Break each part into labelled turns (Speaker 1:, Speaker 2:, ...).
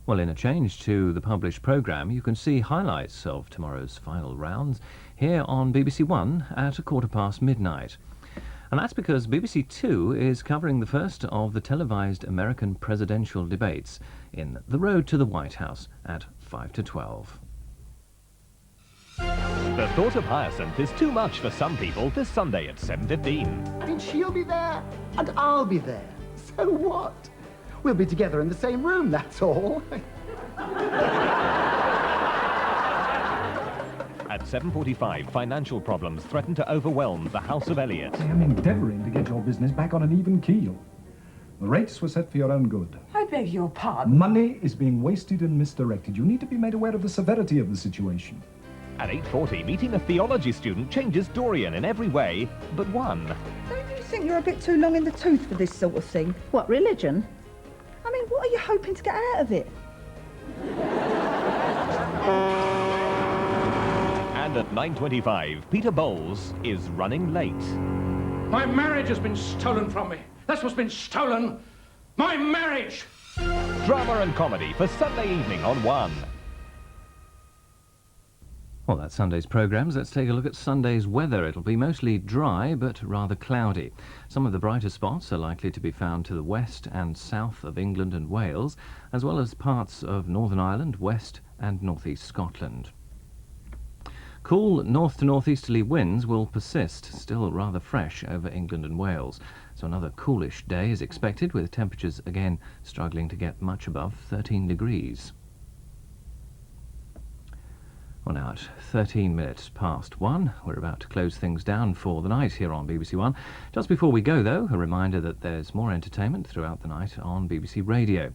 Speaker 1: Well, in a change to the published programme, you can see highlights of tomorrow's final rounds here on BBC One at midnight. And that's because BBC Two is covering the first of the televised American presidential debates in The Road to the White House at 5 to 12.
Speaker 2: The thought of Hyacinth is too much for some people this Sunday at 7:15.
Speaker 3: I mean, she'll be there, and I'll be there. So what? We'll be together in the same room, that's all.
Speaker 2: At 7:45, financial problems threaten to overwhelm the House of Elliot.
Speaker 4: I am endeavouring to get your business back on an even keel. The rates were set for your own good.
Speaker 5: I beg your pardon.
Speaker 4: Money is being wasted and misdirected. You need to be made aware of the severity of the situation.
Speaker 2: At 8:40, meeting a theology student changes Dorian in every way but one.
Speaker 5: Don't you think you're a bit too long in the tooth for this sort of thing?
Speaker 6: What, religion?
Speaker 5: I mean, what are you hoping to get out of it?
Speaker 2: And at 9:25, Peter Bowles is running late.
Speaker 7: My marriage has been stolen from me. That's what's been stolen. My marriage!
Speaker 2: Drama and comedy for Sunday evening on One.
Speaker 1: Well, that's Sunday's programmes. Let's take a look at Sunday's weather. It'll be mostly dry, but rather cloudy. Some of the brighter spots are likely to be found to the west and south of England and Wales, as well as parts of Northern Ireland, west and northeast Scotland. Cool north to northeasterly winds will persist, still rather fresh over England and Wales. So another coolish day is expected, with temperatures again struggling to get much above 13 degrees. Well, now at 13 minutes past 1, we're about to close things down for the night here on BBC One. Just before we go, though, a reminder that there's more entertainment throughout the night on BBC Radio.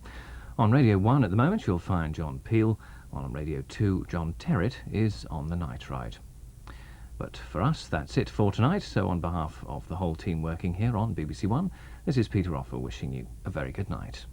Speaker 1: On Radio 1 at the moment, you'll find John Peel, while on Radio 2, John Terrett is on the night ride. But for us, that's it for tonight. So on behalf of the whole team working here on BBC One, this is Peter Offer wishing you a very good night.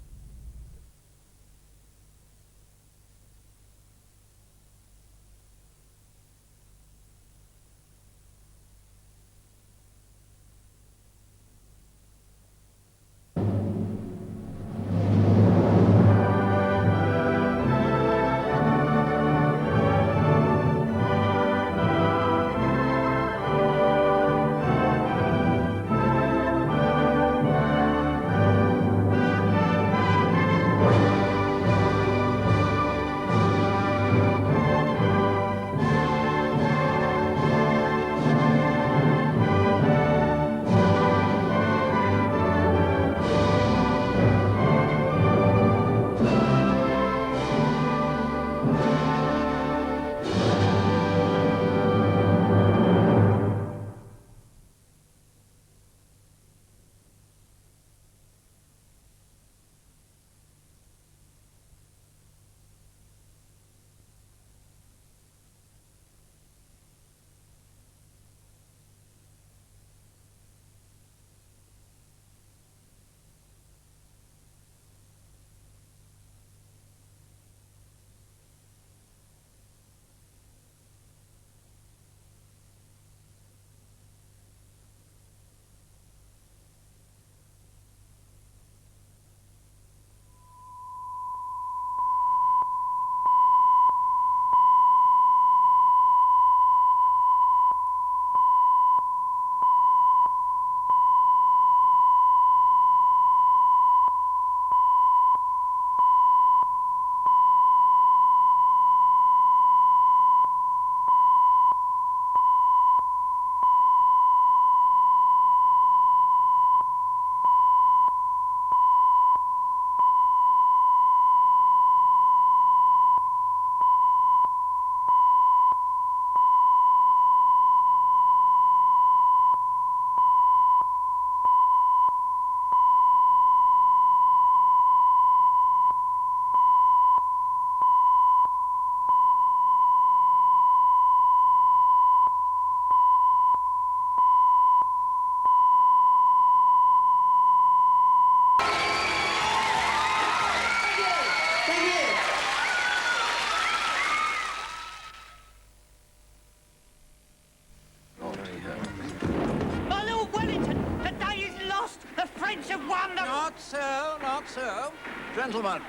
Speaker 8: Not so, not so. Gentlemen,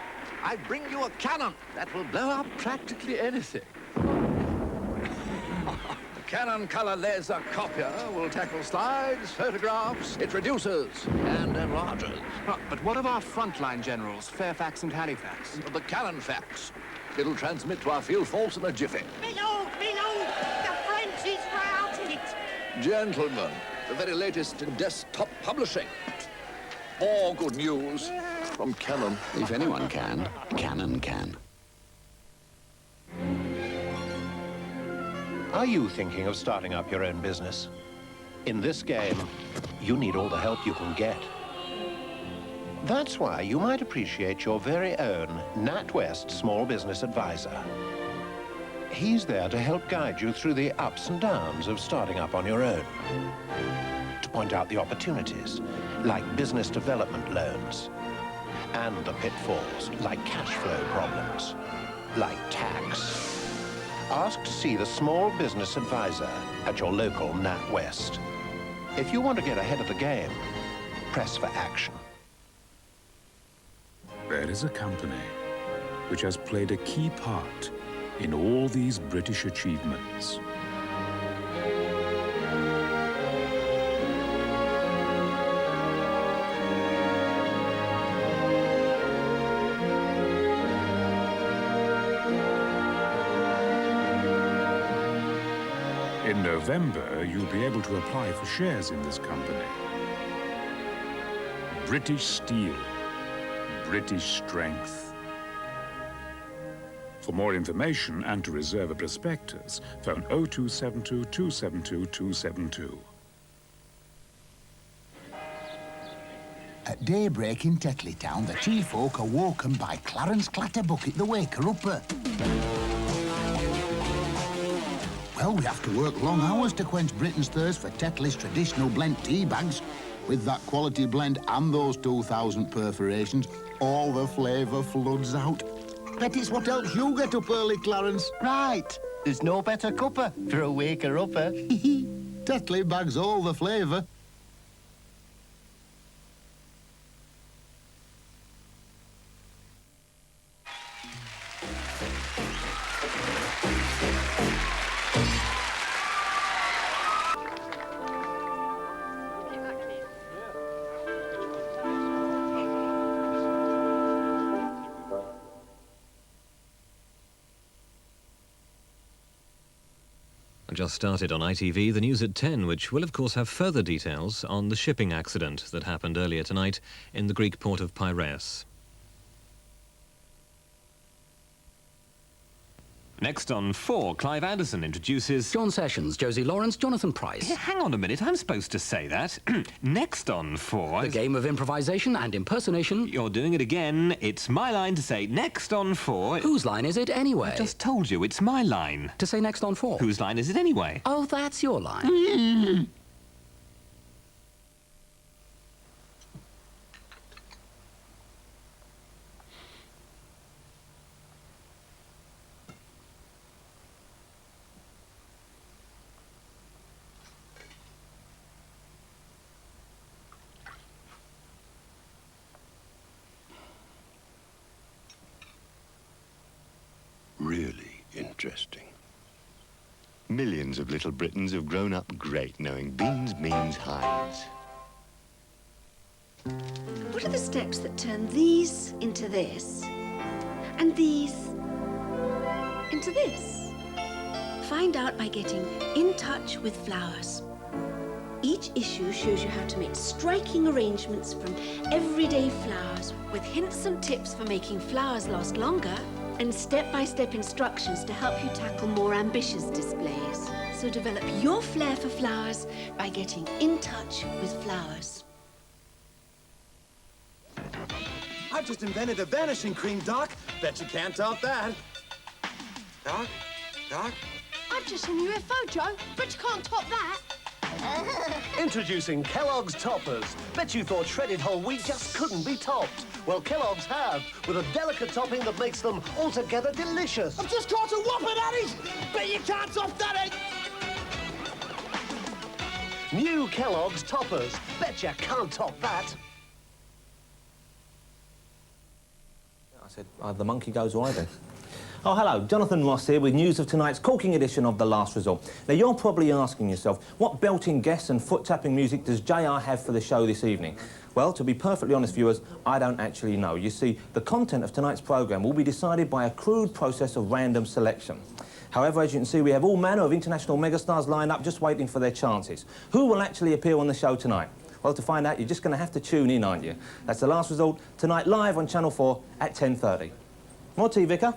Speaker 6: I bring you a cannon that will blow up practically anything. The Canon Color Laser Copier will tackle slides, photographs, it reduces and enlarges.
Speaker 8: But what of our frontline generals, Fairfax and Halifax?
Speaker 6: The Cannon Fax. It'll transmit to our field force in a jiffy.
Speaker 9: Below! The French is routed!
Speaker 6: Gentlemen, the very latest in desktop publishing. More good news from Canon.
Speaker 8: If anyone can, Canon can.
Speaker 10: Are you thinking of starting up your own business? In this game, you need all the help you can get. That's why you might appreciate your very own NatWest Small Business Advisor. He's there to help guide you through the ups and downs of starting up on your own. To point out the opportunities, like business development loans, and the pitfalls, like cash flow problems, like tax. Ask to see the Small Business Advisor at your local NatWest. If you want to get ahead of the game, press for action.
Speaker 11: There is a company which has played a key part in all these British achievements. In November, you'll be able to apply for shares in this company. British Steel. British strength. For more information and to reserve a prospectus, phone 0272 272 272.
Speaker 12: At daybreak in Tetley Town, the chief folk are woken by Clarence Clatterbucket, the waker-upper. Well, we have to work long hours to quench Britain's thirst for Tetley's traditional blend tea bags. With that quality blend and those 2,000 perforations, all the flavour floods out. Bet it's what helps you get up early, Clarence.
Speaker 13: Right. There's no better cuppa for a waker-upper.
Speaker 12: Tetley bags all the flavour.
Speaker 1: Just started on ITV, the news at 10, which will of course have further details on the shipping accident that happened earlier tonight in the Greek port of Piraeus. Next on 4, Clive Anderson introduces...
Speaker 14: John Sessions, Josie Lawrence, Jonathan Price.
Speaker 1: Hang on a minute, I'm supposed to say that. Next on 4...
Speaker 14: The game of improvisation and impersonation.
Speaker 1: You're doing it again. It's my line to say next on 4...
Speaker 14: Whose line is it anyway?
Speaker 1: I just told you, it's my line.
Speaker 14: To say next on 4?
Speaker 1: Whose line is it anyway?
Speaker 14: Oh, that's your line.
Speaker 15: Really interesting. Millions of little Britons have grown up great knowing beans means hides.
Speaker 9: What are the steps that turn these into this, and these into this? Find out by getting in touch with flowers. Each issue shows you how to make striking arrangements from everyday flowers with hints and tips for making flowers last longer and step-by-step instructions to help you tackle more ambitious displays. So develop your flair for flowers by getting in touch with flowers.
Speaker 16: I've just invented a vanishing cream, Doc. Bet you can't top that. Doc? Doc?
Speaker 9: I've just seen a UFO, Joe. Bet you can't top that.
Speaker 13: Introducing Kellogg's Toppers. Bet you thought shredded whole wheat just couldn't be topped. Well, Kellogg's have, with a delicate topping that makes them altogether delicious.
Speaker 16: I've just caught a whopper, Daddy! Bet you can't top that,
Speaker 13: New Kellogg's Toppers. Bet you can't top that.
Speaker 17: said, either the monkey goes or I do. Oh, hello, Jonathan Ross here with news of tonight's corking edition of The Last Resort. Now, you're probably asking yourself, what belting guests and foot-tapping music does JR have for the show this evening? Well, to be perfectly honest, viewers, I don't actually know. You see, the content of tonight's programme will be decided by a crude process of random selection. However, as you can see, we have all manner of international megastars lined up just waiting for their chances. Who will actually appear on the show tonight? Well, to find out, you're just going to have to tune in, aren't you? That's The Last Resort, tonight live on Channel 4 at 10:30. More tea, Vicar?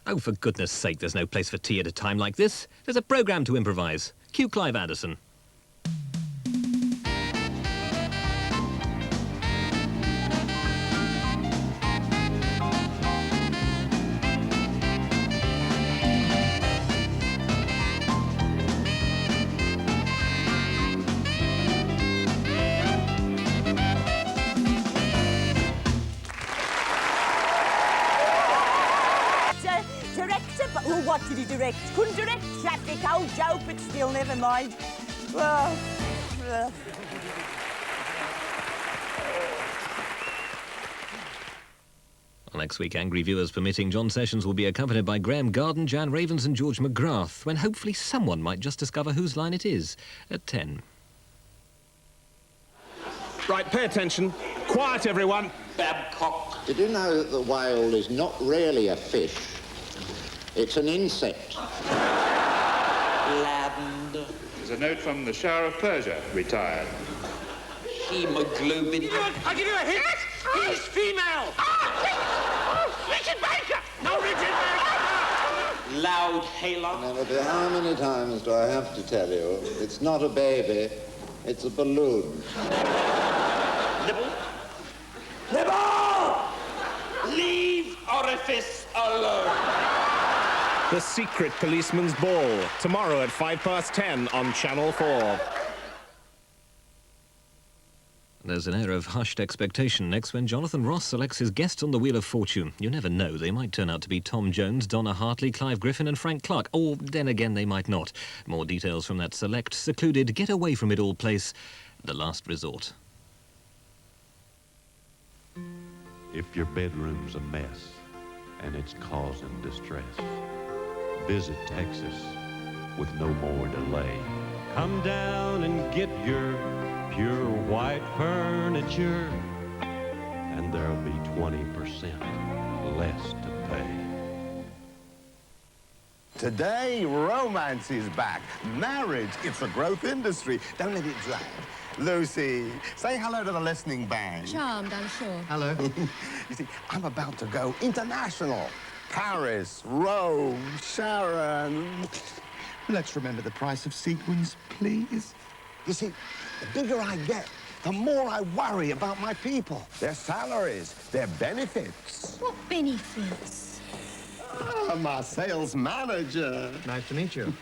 Speaker 18: Oh, for goodness sake, there's no place for tea at a time like this. There's a programme to improvise. Cue Clive Anderson.
Speaker 19: What did he direct? Couldn't direct traffic. Oh, joke, but still, never mind. Well,
Speaker 18: Next week, angry viewers permitting, John Sessions will be accompanied by Graham Garden, Jan Ravens and George McGrath, when hopefully someone might just discover whose line it is at 10.
Speaker 2: Right, pay attention. Quiet, everyone.
Speaker 20: Babcock. Did you know that the whale is not really a fish? It's an insect.
Speaker 21: Land. There's a note from the Shah of Persia, retired. Hemoglobin.
Speaker 19: I'll give you a hint. He's female. Richard Baker. No, Richard Baker.
Speaker 21: Loud hailer.
Speaker 20: Now, but how many times do I have to tell you? It's not a baby, it's a balloon.
Speaker 21: Nibble. Nibble! Leave orifice alone.
Speaker 2: The Secret Policeman's Ball, tomorrow at 10:05 on Channel 4.
Speaker 18: There's an air of hushed expectation next when Jonathan Ross selects his guests on the Wheel of Fortune. You never know, they might turn out to be Tom Jones, Donna Hartley, Clive Griffin and Frank Clark. Or, then again, they might not. More details from that select, secluded, get-away-from-it-all place, The Last Resort.
Speaker 22: If your bedroom's a mess and it's causing distress, visit Texas with no more delay. Come down and get your pure white furniture, and there'll be 20% less to pay.
Speaker 23: Today, romance is back. Marriage, it's a growth industry. Don't let it drag. Lucy, say hello to the listening band.
Speaker 24: Charmed, I'm sure.
Speaker 23: Hello. You see, I'm about to go international. Paris, Rome, Sharon. Let's remember the price of sequins, please. You see, the bigger I get, the more I worry about my people. Their salaries, their benefits.
Speaker 24: What benefits?
Speaker 23: Ah, my sales manager.
Speaker 17: Nice to meet you.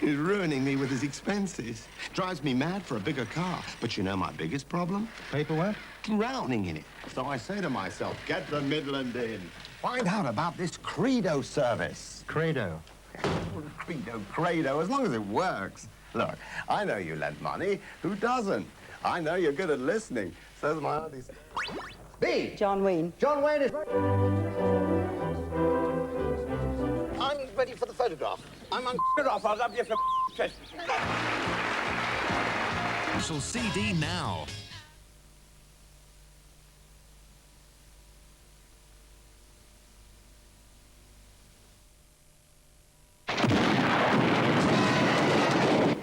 Speaker 23: He's ruining me with his expenses. Drives me mad for a bigger car. But you know my biggest problem?
Speaker 17: Paperwork?
Speaker 23: Drowning in it. So I say to myself, get the Midland in. Find out about this Credo service.
Speaker 17: Credo?
Speaker 23: Credo, as long as it works. Look, I know you lent money. Who doesn't? I know you're good at listening. So's my auntie. B!
Speaker 19: John Wayne.
Speaker 23: John Wayne is ready. I'm ready for the photograph. I'm on off. I'll love you for chest.
Speaker 25: Special CD now.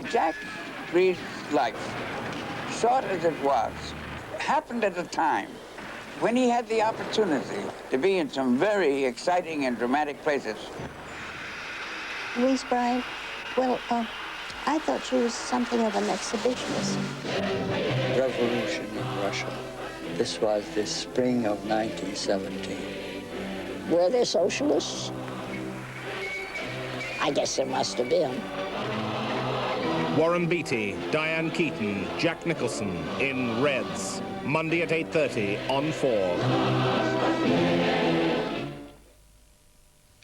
Speaker 26: Jack breathed life, short as it was, happened at a time when he had the opportunity to be in some very exciting and dramatic places.
Speaker 27: Louise Bryant, well, I thought she was something of an exhibitionist.
Speaker 28: Revolution in Russia. This was the spring of 1917.
Speaker 27: Were there socialists? I guess there must have been.
Speaker 2: Warren Beatty, Diane Keaton, Jack Nicholson in Reds. Monday at 8:30 on 4.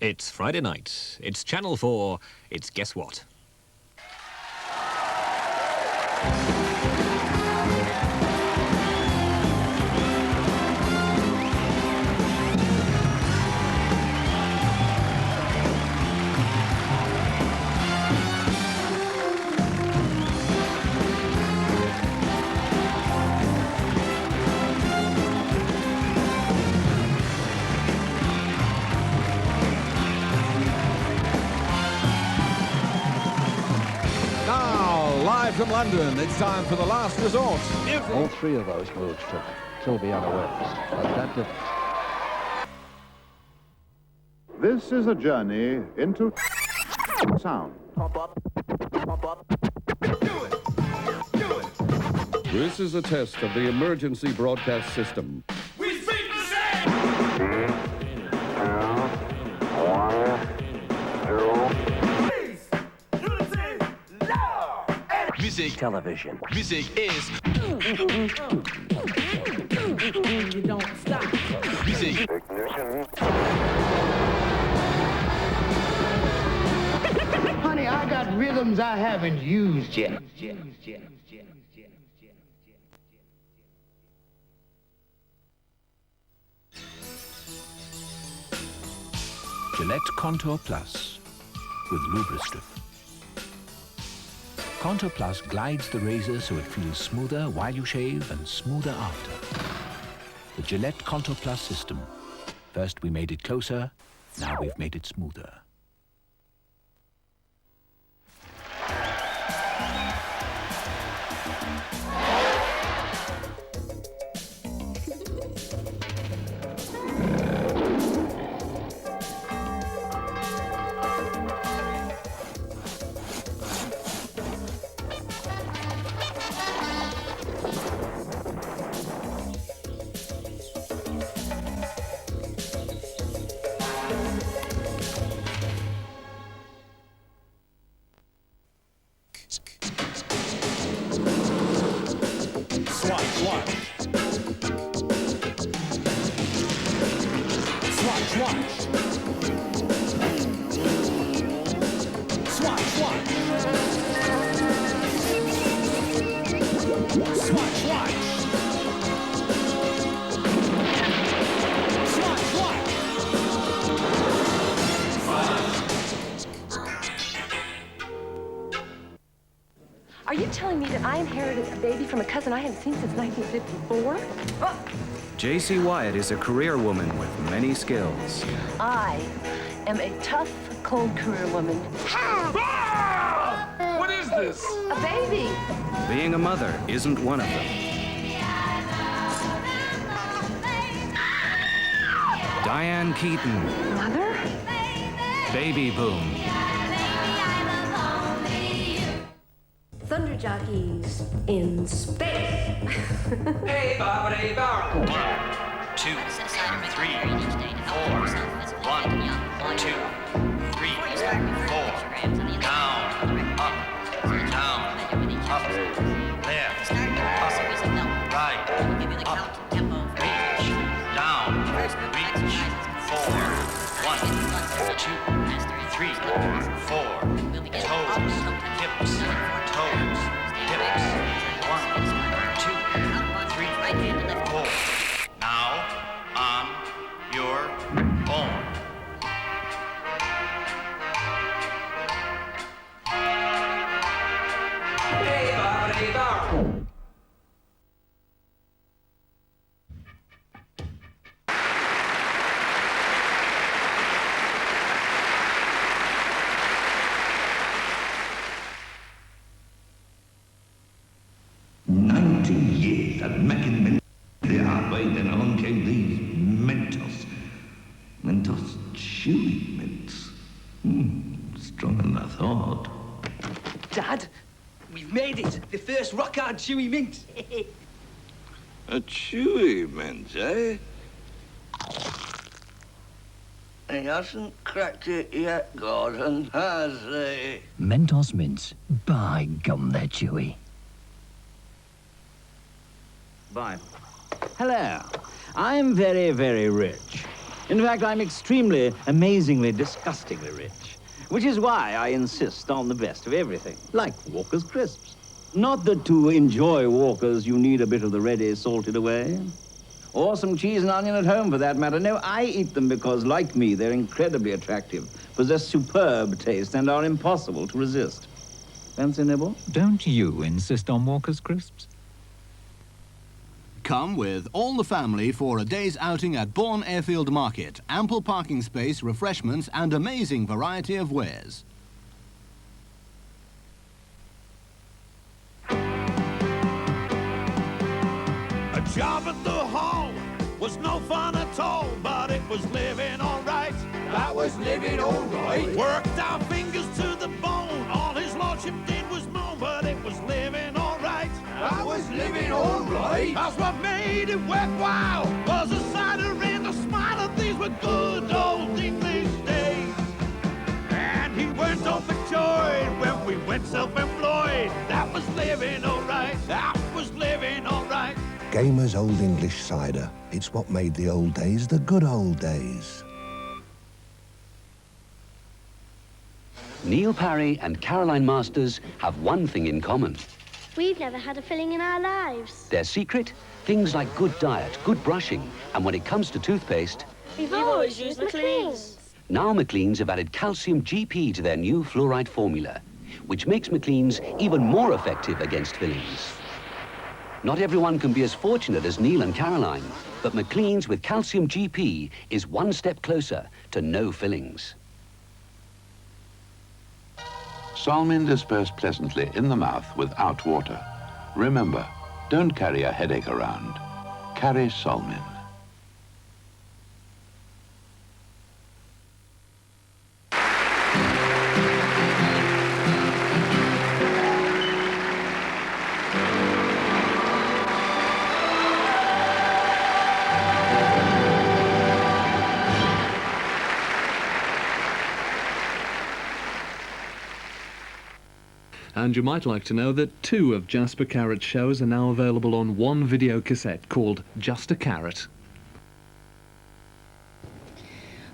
Speaker 18: It's Friday night. It's Channel 4. It's Guess What?
Speaker 3: Live from London, it's time for The Last Resort.
Speaker 4: All three of those moves took Tilby unawares, but that did.
Speaker 5: This is a journey into sound.
Speaker 22: This is a test of the emergency broadcast system.
Speaker 19: We speak the same!
Speaker 6: Music. Television. Music is.
Speaker 19: You don't stop.
Speaker 6: Music.
Speaker 7: Honey, I got rhythms I haven't used yet.
Speaker 8: Gillette Contour Plus with Lubristrip. Contour Plus glides the razor so it feels smoother while you shave and smoother after. The Gillette Contour Plus system. First we made it closer, now we've made it smoother.
Speaker 10: Are you telling me that I inherited a baby from a cousin I haven't seen since 1954? Oh.
Speaker 11: J.C. Wyatt is a career woman with many skills.
Speaker 10: I am a tough, cold career woman.
Speaker 19: What is this?
Speaker 10: A baby.
Speaker 11: Being a mother isn't one of them. Diane Keaton.
Speaker 10: Mother?
Speaker 11: Baby Boom.
Speaker 10: Thunder jockeys in space.
Speaker 19: Hey, Bob, hey, Bob.
Speaker 6: 1, 2, 3, 4. 1, 2, 3, 4. Down, up, down, up, left, up, right, up, reach, down, reach, 4. 1, 2, 3, 4. Toes, hips, toes, hips. 1, 2, 3, 4. Now, on your own.
Speaker 19: Hey, Bob, hey, Bob.
Speaker 29: Years of making men the hard way, then along came these Mentos. Mentos chewy mints. Stronger than I thought.
Speaker 30: Dad, we've made it. The first rock-hard chewy mint.
Speaker 29: A chewy mint, eh?
Speaker 28: He hasn't cracked it yet, Gordon, has he?
Speaker 31: Mentos mints. By gum, they're chewy.
Speaker 32: Bye. Hello. I'm very, very rich. In fact, I'm extremely, amazingly, disgustingly rich. Which is why I insist on the best of everything, like Walker's Crisps. Not that to enjoy Walker's you need a bit of the ready salted away. Or some cheese and onion at home, for that matter. No, I eat them because, like me, they're incredibly attractive, possess superb taste, and are impossible to resist. Fancy nibble?
Speaker 33: Don't you insist on Walker's Crisps?
Speaker 34: Come with all the family for a day's outing at Bourne Airfield Market. Ample parking space, refreshments, and amazing variety of wares.
Speaker 19: job at the hall was no fun at all, but it was living all right. That was living all right. Worked our fingers to the bone. All his lordship did was moan, but it was living all right. That was living all right. That's what made it worthwhile. Was a cider and a smile, and these were good old English days. And he went overjoyed when we went self-employed. That was living all right. That was living all right.
Speaker 1: Gamer's Old English Cider. It's what made the old days the good old days.
Speaker 9: Neil Parry and Caroline Masters have one thing in common.
Speaker 12: We've never had a filling in our lives.
Speaker 9: Their secret? Things like good diet, good brushing, and when it comes to toothpaste,
Speaker 12: We've always used McLean's.
Speaker 9: now McLean's have added calcium GP to their new fluoride formula, which makes McLean's even more effective against fillings. Not everyone can be as fortunate as Neil and Caroline, but McLean's with calcium GP is one step closer to no fillings.
Speaker 13: Salmin dispersed pleasantly in the mouth without water. Remember, don't carry a headache around. Carry Salmin.
Speaker 14: And you might like to know that 2 of Jasper Carrot's shows are now available on one video cassette called Just a Carrot.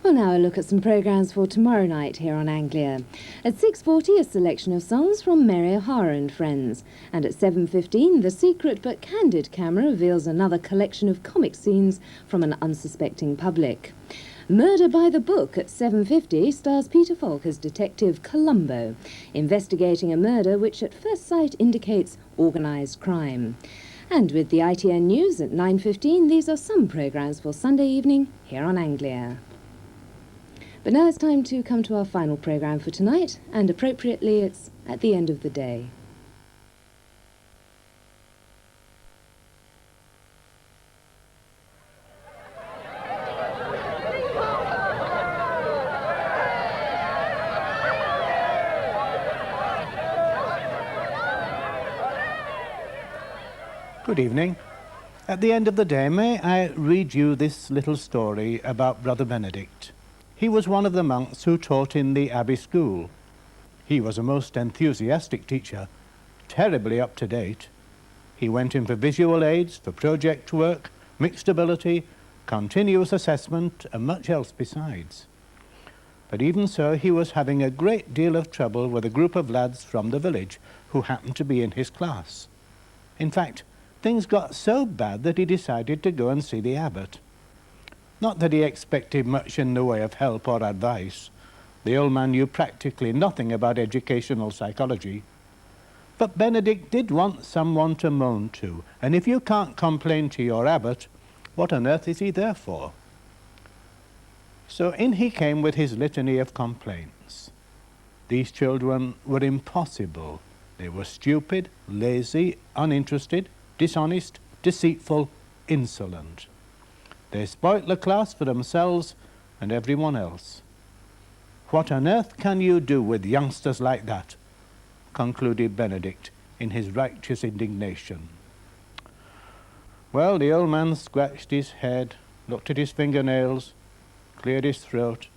Speaker 15: Well, now a look at some programmes for tomorrow night here on Anglia. At 6:40, a selection of songs from Mary O'Hara and Friends. And at 7:15, the secret but candid camera reveals another collection of comic scenes from an unsuspecting public. Murder by the Book at 7:50 stars Peter Falk as Detective Columbo, investigating a murder which at first sight indicates organised crime. And with the ITN News at 9:15, these are some programmes for Sunday evening here on Anglia. But now it's time to come to our final programme for tonight, and appropriately it's at the end of the day.
Speaker 14: Good evening. At the end of the day, may I read you this little story about Brother Benedict. He was one of the monks who taught in the Abbey School. He was a most enthusiastic teacher, terribly up to date. He went in for visual aids, for project work, mixed ability, continuous assessment, and much else besides. But even so, he was having a great deal of trouble with a group of lads from the village who happened to be in his class. In fact, things got so bad that he decided to go and see the abbot. Not that he expected much in the way of help or advice. The old man knew practically nothing about educational psychology. But Benedict did want someone to moan to, and if you can't complain to your abbot, what on earth is he there for? So in he came with his litany of complaints. These children were impossible. They were stupid, lazy, uninterested, dishonest, deceitful, insolent. They spoilt the class for themselves and everyone else. What on earth can you do with youngsters like that? Concluded Benedict in his righteous indignation. Well, the old man scratched his head, looked at his fingernails, cleared his throat.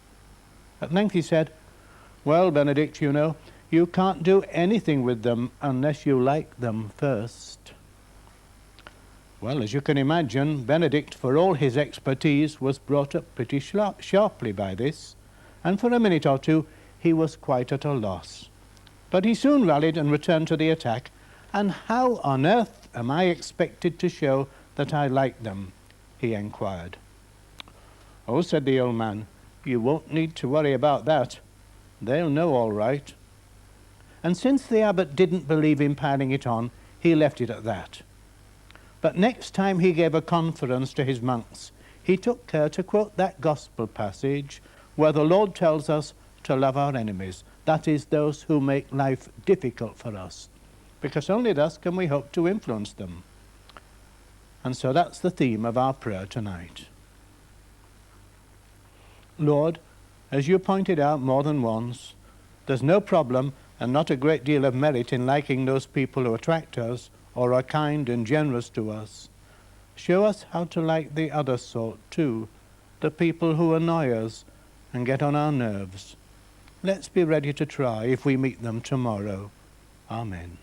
Speaker 14: At length he said, "Well, Benedict, you know, you can't do anything with them unless you like them first." Well, as you can imagine, Benedict, for all his expertise, was brought up pretty sharply by this, and for a minute or two he was quite at a loss. But he soon rallied and returned to the attack. "And how on earth am I expected to show that I like them?" he inquired. "Oh," said the old man, "you won't need to worry about that. They'll know all right." And since the abbot didn't believe in piling it on, he left it at that. But next time he gave a conference to his monks, he took care to quote that gospel passage where the Lord tells us to love our enemies, that is, those who make life difficult for us, because only thus can we hope to influence them. And so that's the theme of our prayer tonight. Lord, as you pointed out more than once, there's no problem and not a great deal of merit in liking those people who attract us or are kind and generous to us. Show us how to like the other sort too, the people who annoy us and get on our nerves. Let's be ready to try if we meet them tomorrow. Amen.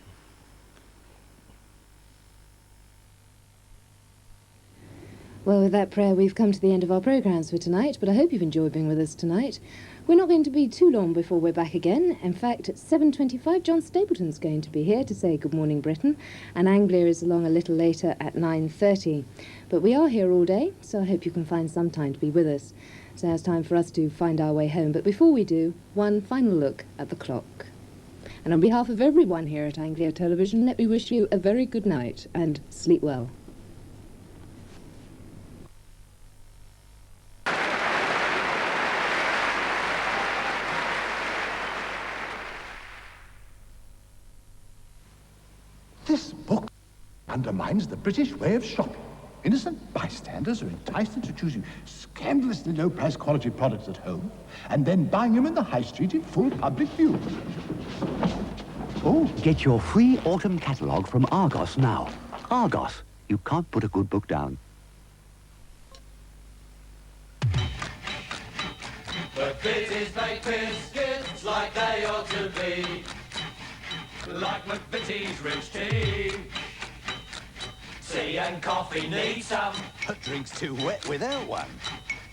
Speaker 15: Well, with that prayer, we've come to the end of our programmes for tonight, but I hope you've enjoyed being with us tonight. We're not going to be too long before we're back again. In fact, at 7:25, John Stapleton's going to be here to say Good Morning Britain, and Anglia is along a little later at 9:30. But we are here all day, so I hope you can find some time to be with us. So now it's time for us to find our way home. But before we do, one final look at the clock. And on behalf of everyone here at Anglia Television, let me wish you a very good night and sleep well.
Speaker 1: This book undermines the British way of shopping. Innocent bystanders are enticed into choosing scandalously low-priced quality products at home and then buying them in the high street in full public view.
Speaker 9: Oh, get your free autumn catalogue from Argos now. Argos. You can't put a good book down.
Speaker 19: But Bitty's baked biscuits like they ought to be. Like McVitie's rich tea. Tea and coffee need some.
Speaker 2: A drink's too wet without one.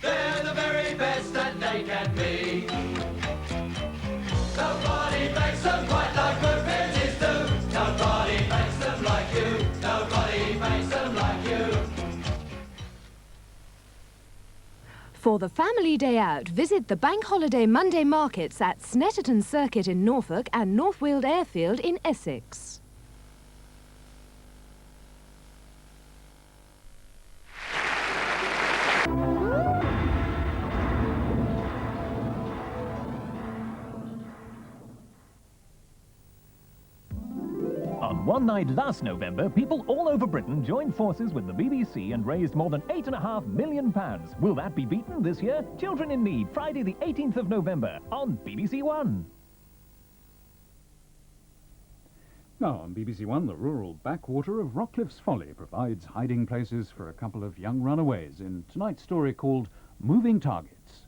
Speaker 19: They're the very best that they can be. Nobody makes them quite like McVitie's do. Nobody makes them like you. Nobody makes them like you.
Speaker 3: For the family day out, visit the Bank Holiday Monday markets at Snetterton Circuit in Norfolk and North Weald Airfield in Essex.
Speaker 4: On one night last November, people all over Britain joined forces with the BBC and raised more than £8.5 million. Will that be beaten this year? Children in Need, Friday the 18th of November on BBC One.
Speaker 5: Now, on BBC One, the rural backwater of Rockcliffe's Folly provides hiding places for a couple of young runaways in tonight's story called Moving Targets.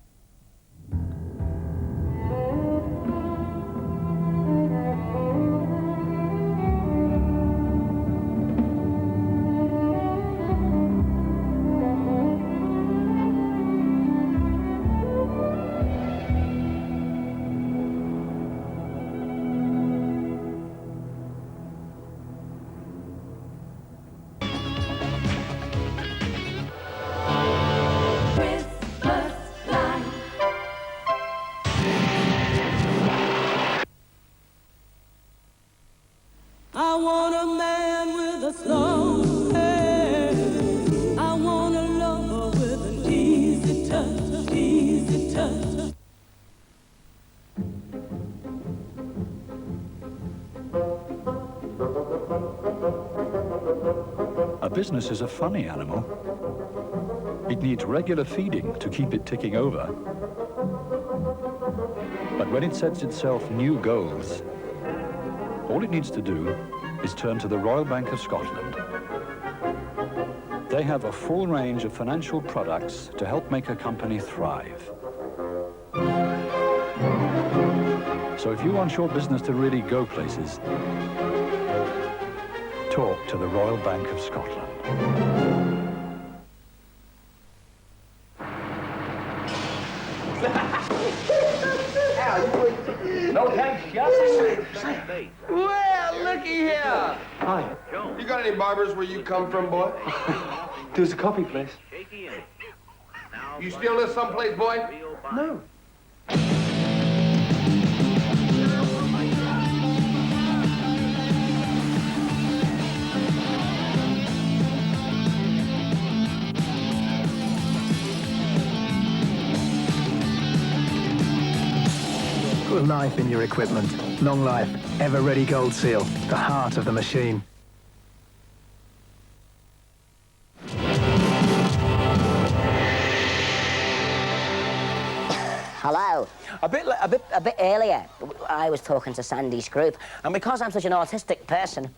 Speaker 19: I want a man with a slow hair. I want a lover with an easy touch, easy touch.
Speaker 16: A business is a funny animal. It needs regular feeding to keep it ticking over. But when it sets itself new goals, all it needs to do is turn to the Royal Bank of Scotland. They have a full range of financial products to help make a company thrive. So if you want your business to really go places, talk to the Royal Bank of Scotland.
Speaker 17: No thanks, just.
Speaker 18: Well, looky here.
Speaker 17: Hi.
Speaker 18: You got any barbers where you come from, boy?
Speaker 17: There's a coffee place.
Speaker 18: You still live someplace, boy?
Speaker 17: No.
Speaker 31: Put life in your equipment. Long life, ever-ready Gold Seal, the heart of the machine.
Speaker 6: Hello. A bit earlier, I was talking to Sandy's group, and because I'm such an autistic person,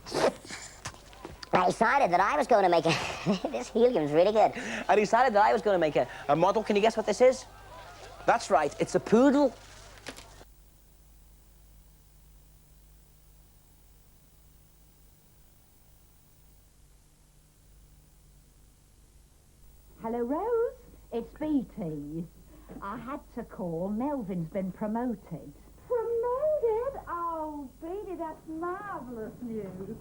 Speaker 6: I decided that I was going to make a... This helium's really good. I decided that I was going to make a model. Can you guess what this is? That's right, it's a poodle.
Speaker 7: Hello, Rose. It's BT. I had to call. Melvin's been promoted. Promoted? Oh, Beanie, that's marvellous news.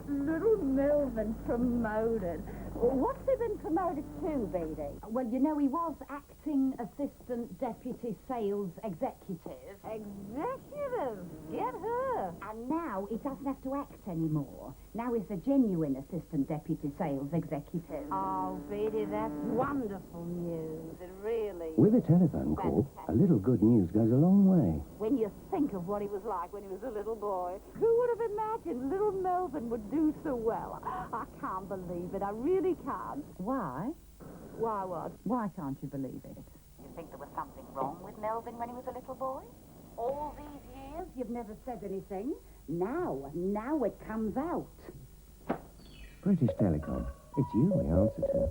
Speaker 7: Little Melvin promoted. What's he been promoted to, Beanie? Well, you know, he was acting assistant deputy sales executive. Executive? Get her. And now he doesn't have to act anymore. Now he's a genuine assistant deputy sales executive. Oh, Beanie, that's wonderful news. It really
Speaker 8: With a telephone call, a little good news goes a long way.
Speaker 7: When you think of what he was like when he was a little boy, who would have imagined little Melvin would do so well? I can't believe it. I really can't. Why? Why what? Why can't you believe it? You think there was something wrong with Melvin when he was a little boy? All these years you've never said anything. Now it comes out.
Speaker 8: British Telecom. It's you we answer to.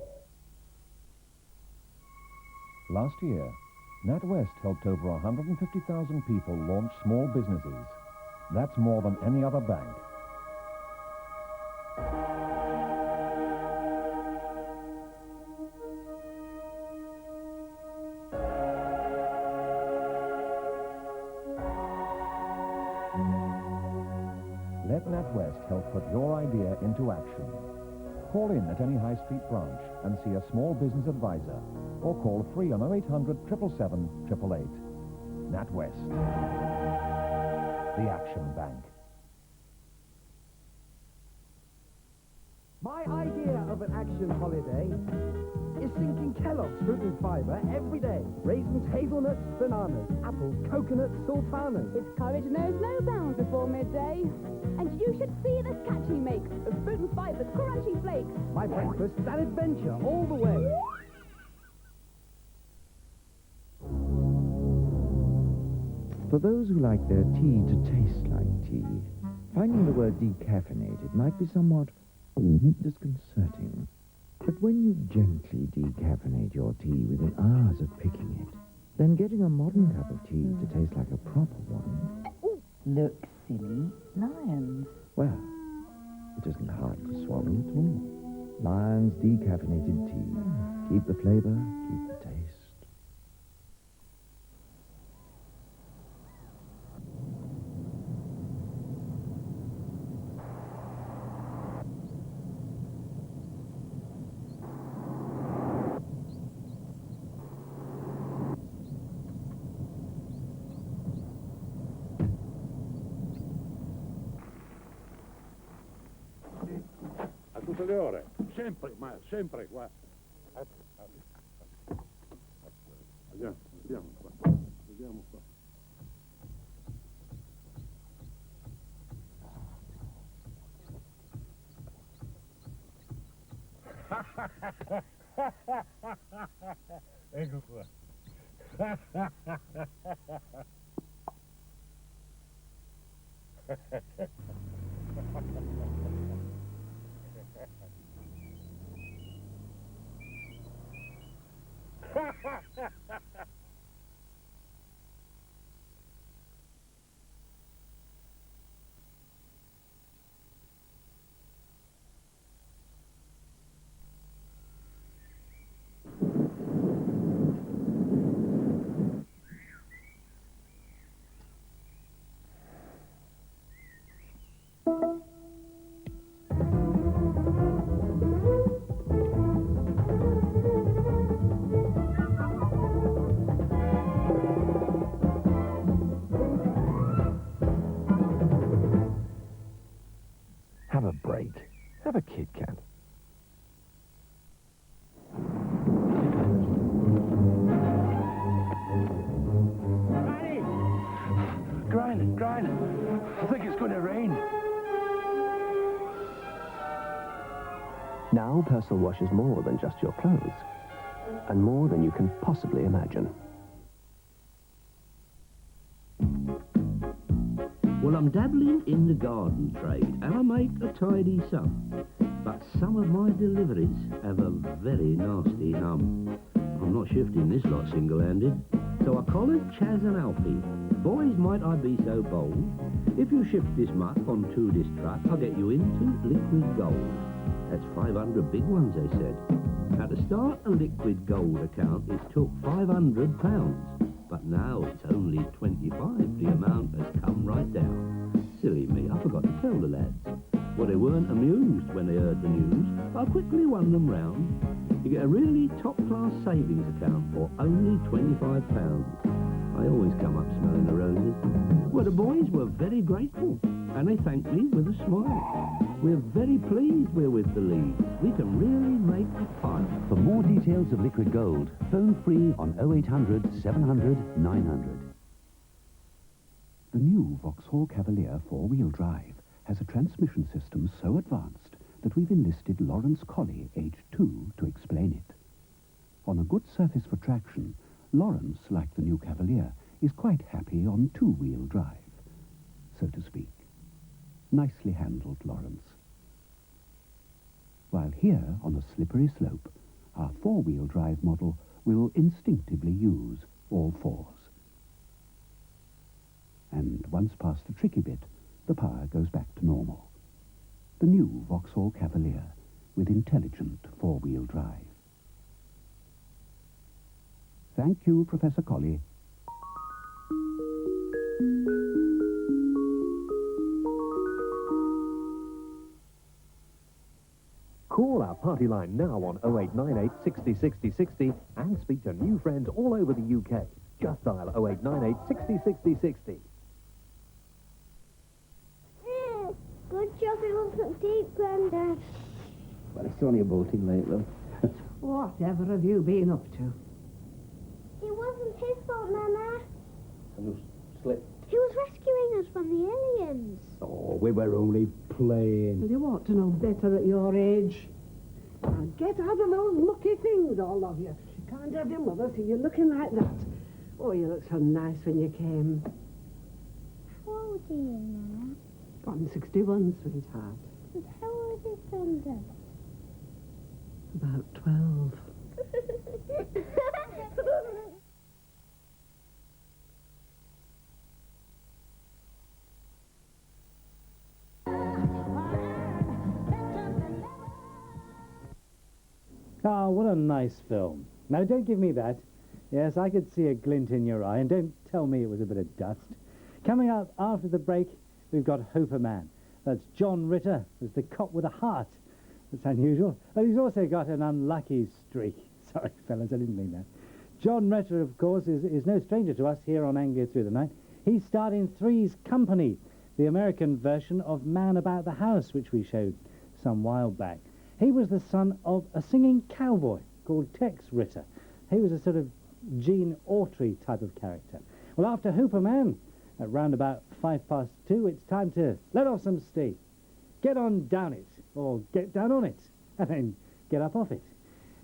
Speaker 4: Last year, NatWest helped over 150,000 people launch small businesses. That's more than any other bank. Let NatWest help put your idea into action. Call in at any high street branch and see a small business advisor, or call free on 0800 777 888. NatWest, the Action Bank.
Speaker 10: My idea of an action holiday is sinking Kellogg's fruit and fibre every day. Raisins, hazelnuts, bananas, apples, coconuts, sultanas.
Speaker 11: Its courage knows no bounds before midday. And you should see the catch he makes of fruit and fiber's crunchy flakes.
Speaker 10: My breakfast, an adventure all the way.
Speaker 20: For those who like their tea to taste like tea, finding the word decaffeinated might be somewhat disconcerting. But when you gently decaffeinate your tea within hours of picking it, then getting a modern cup of tea to taste like a proper one...
Speaker 11: Look, silly, lions.
Speaker 20: Well, it isn't hard to swallow at all. Lion's decaffeinated tea. Keep the flavor, keep the taste.
Speaker 21: Tutte le ore, sempre, ma sempre qua. Vediamo qua, vediamo qua. Ecco qua.
Speaker 31: Have a break. Have a Kit Kat.
Speaker 21: Granny, I think it's going to rain.
Speaker 31: Now Personal Wash is more than just your clothes, and more than you can possibly imagine.
Speaker 12: I'm dabbling in the garden trade and I make a tidy sum. But some of my deliveries have a very nasty hum. I'm not shifting this lot single-handed. So I collared Chaz and Alfie. Boys, might I be so bold? If you shift this muck onto this truck, I'll get you into liquid gold. That's 500 big ones, they said. Now, to start a liquid gold account, it took £500. But now it's only 25. The amount has come right down. Silly me, I forgot to tell the lads. Well, they weren't amused when they heard the news. I quickly won them round. You get a really top-class savings account for only £25. I always come up smelling the roses. Well, the boys were very grateful, and they thanked me with a smile. We're very pleased we're with the lead. We can really make a pile.
Speaker 9: For more details of liquid gold, phone free on 0800 700 900. The new Vauxhall Cavalier four-wheel drive has a transmission system so advanced that we've enlisted Lawrence Colley, aged 2, to explain it. On a good surface for traction, Lawrence, like the new Cavalier, is quite happy on two-wheel drive, so to speak. Nicely handled, Lawrence. While here, on a slippery slope, our four-wheel drive model will instinctively use all fours. And once past the tricky bit, the power goes back to normal. The new Vauxhall Cavalier with intelligent four-wheel drive. Thank you, Professor Colley.
Speaker 13: Call our party line now on 0898 60 60 60 and speak to new friends all over the UK. Just dial 0898 60 60 60.
Speaker 22: Good job it wasn't deep, Grandad.
Speaker 8: Well, it's only a bolting late, love.
Speaker 7: Whatever have you been up to?
Speaker 22: It wasn't his fault, Mama.
Speaker 8: I just slipped.
Speaker 22: He was rescuing us from the aliens.
Speaker 8: Oh, we were only playing.
Speaker 7: You ought to know better at your age. Now get out of those mucky things, all of you. You can't have your mother see you looking like that. Oh, you looked so nice when you came.
Speaker 22: How old are you now?
Speaker 7: I'm 61, sweetheart.
Speaker 22: And how old is Grandad?
Speaker 7: About 12.
Speaker 23: Ah, what a nice film. Now, don't give me that. Yes, I could see a glint in your eye, and don't tell me it was a bit of dust. Coming up after the break, we've got Hooper Man. That's John Ritter as the cop with a heart. That's unusual. But he's also got an unlucky streak. Sorry, fellas, I didn't mean that. John Ritter, of course, is no stranger to us here on Anglia Through the Night. He starred in Three's Company, the American version of Man About the House, which we showed some while back. He was the son of a singing cowboy called Tex Ritter. He was a sort of Gene Autry type of character. Well, after Hooper Man, at round about 2:05, it's time to let off some steam. Get on down it, or get down on it, and then get up off it.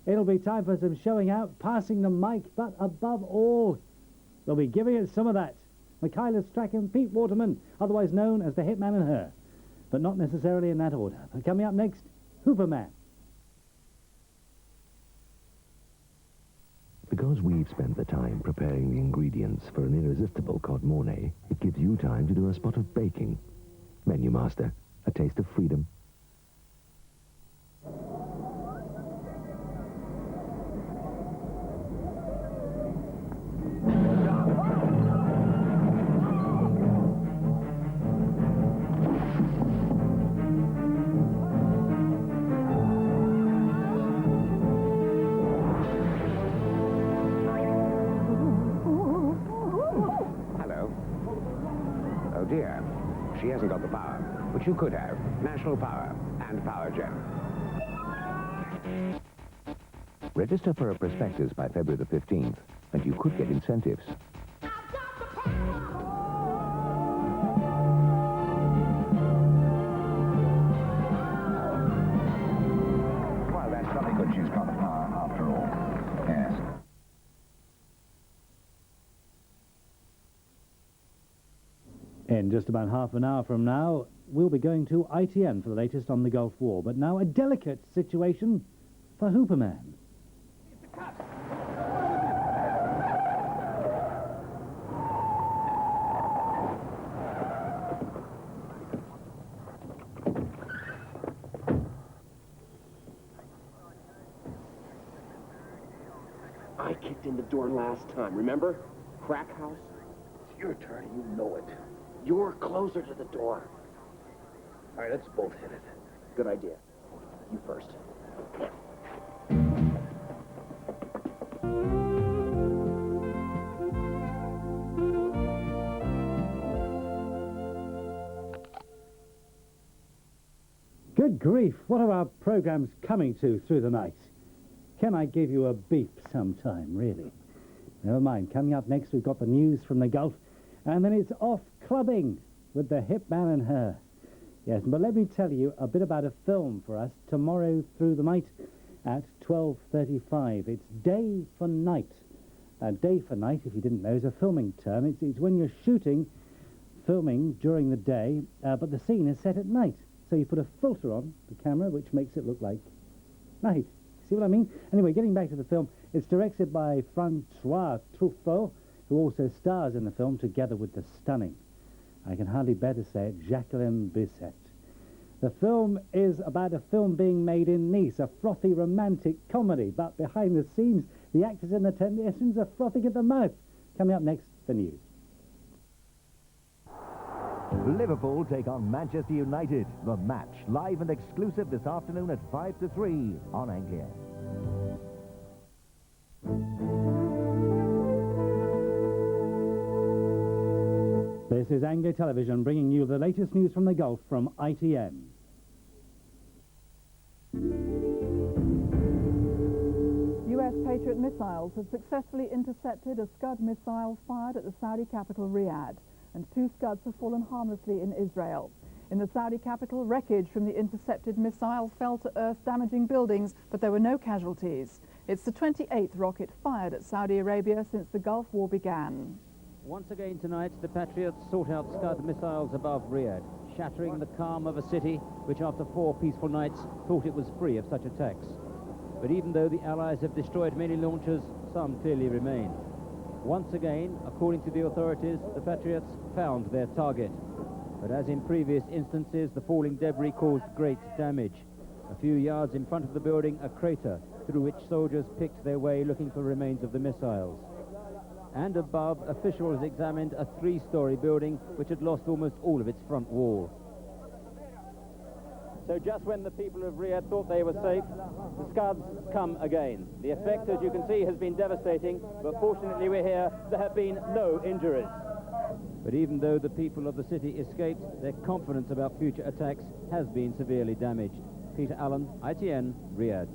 Speaker 23: It'll be time for some showing out, passing the mic, but above all, they'll be giving it some of that. Michaela Strachan, Pete Waterman, otherwise known as the Hitman and Her, but not necessarily in that order. But coming up next, Hooper Man.
Speaker 24: Because we've spent the time preparing the ingredients for an irresistible cod mornay, it gives you time to do a spot of baking. Menu Master, a taste of freedom.
Speaker 25: She hasn't got the power, but you could have. National Power and Power Gem.
Speaker 24: Register for a prospectus by February the 15th, and you could get incentives.
Speaker 25: Well, that's probably good she's got the power after all. Yes.
Speaker 23: In just about half an hour from now, we'll be going to ITN for the latest on the Gulf War. But now a delicate situation for Hooperman.
Speaker 1: I kicked in the door last time, remember? Crack house? It's your turn, and you know it. You're closer to the door. All right, let's both hit it. Good idea. You first.
Speaker 23: Good grief, what are our programmes coming to through the night? Can I give you a beep sometime, really? Never mind, coming up next we've got the news from the Gulf, and then it's off clubbing with the hip man and her. Yes, but let me tell you a bit about a film for us tomorrow through the night at 12:35. It's Day for Night. Day for night, if you didn't know, is a filming term. It's when you're filming during the day, but the scene is set at night. So you put a filter on the camera, which makes it look like night. See what I mean? Anyway, getting back to the film, it's directed by Francois Truffaut, who also stars in the film together with the stunning, I can hardly bear to say it, Jacqueline Bisset. The film is about a film being made in Nice, a frothy romantic comedy, but behind the scenes, the actors and the technicians are frothing at the mouth. Coming up next, the news.
Speaker 2: Liverpool take on Manchester United. The match, live and exclusive this afternoon at 5 to 3 on Anglia.
Speaker 23: This is Anglia Television bringing you the latest news from the Gulf from ITN.
Speaker 3: US Patriot missiles have successfully intercepted a Scud missile fired at the Saudi capital Riyadh, and 2 Scuds have fallen harmlessly in Israel. In the Saudi capital, wreckage from the intercepted missile fell to earth, damaging buildings, but there were no casualties. It's the 28th rocket fired at Saudi Arabia since the Gulf War began.
Speaker 5: Once again tonight, the Patriots sought out Scud missiles above Riyadh, shattering the calm of a city which after 4 peaceful nights thought it was free of such attacks. But even though the Allies have destroyed many launchers, some clearly remain. Once again, according to the authorities, the Patriots found their target. But as in previous instances, the falling debris caused great damage. A few yards in front of the building, a crater through which soldiers picked their way looking for remains of the missiles. And above, officials examined a 3-story building which had lost almost all of its front wall. So just when the people of Riyadh thought they were safe, the Scuds come again. The effect, as you can see, has been devastating, but fortunately we're here, there have been no injuries. But even though the people of the city escaped, their confidence about future attacks has been severely damaged. Peter Allen, ITN, Riyadh.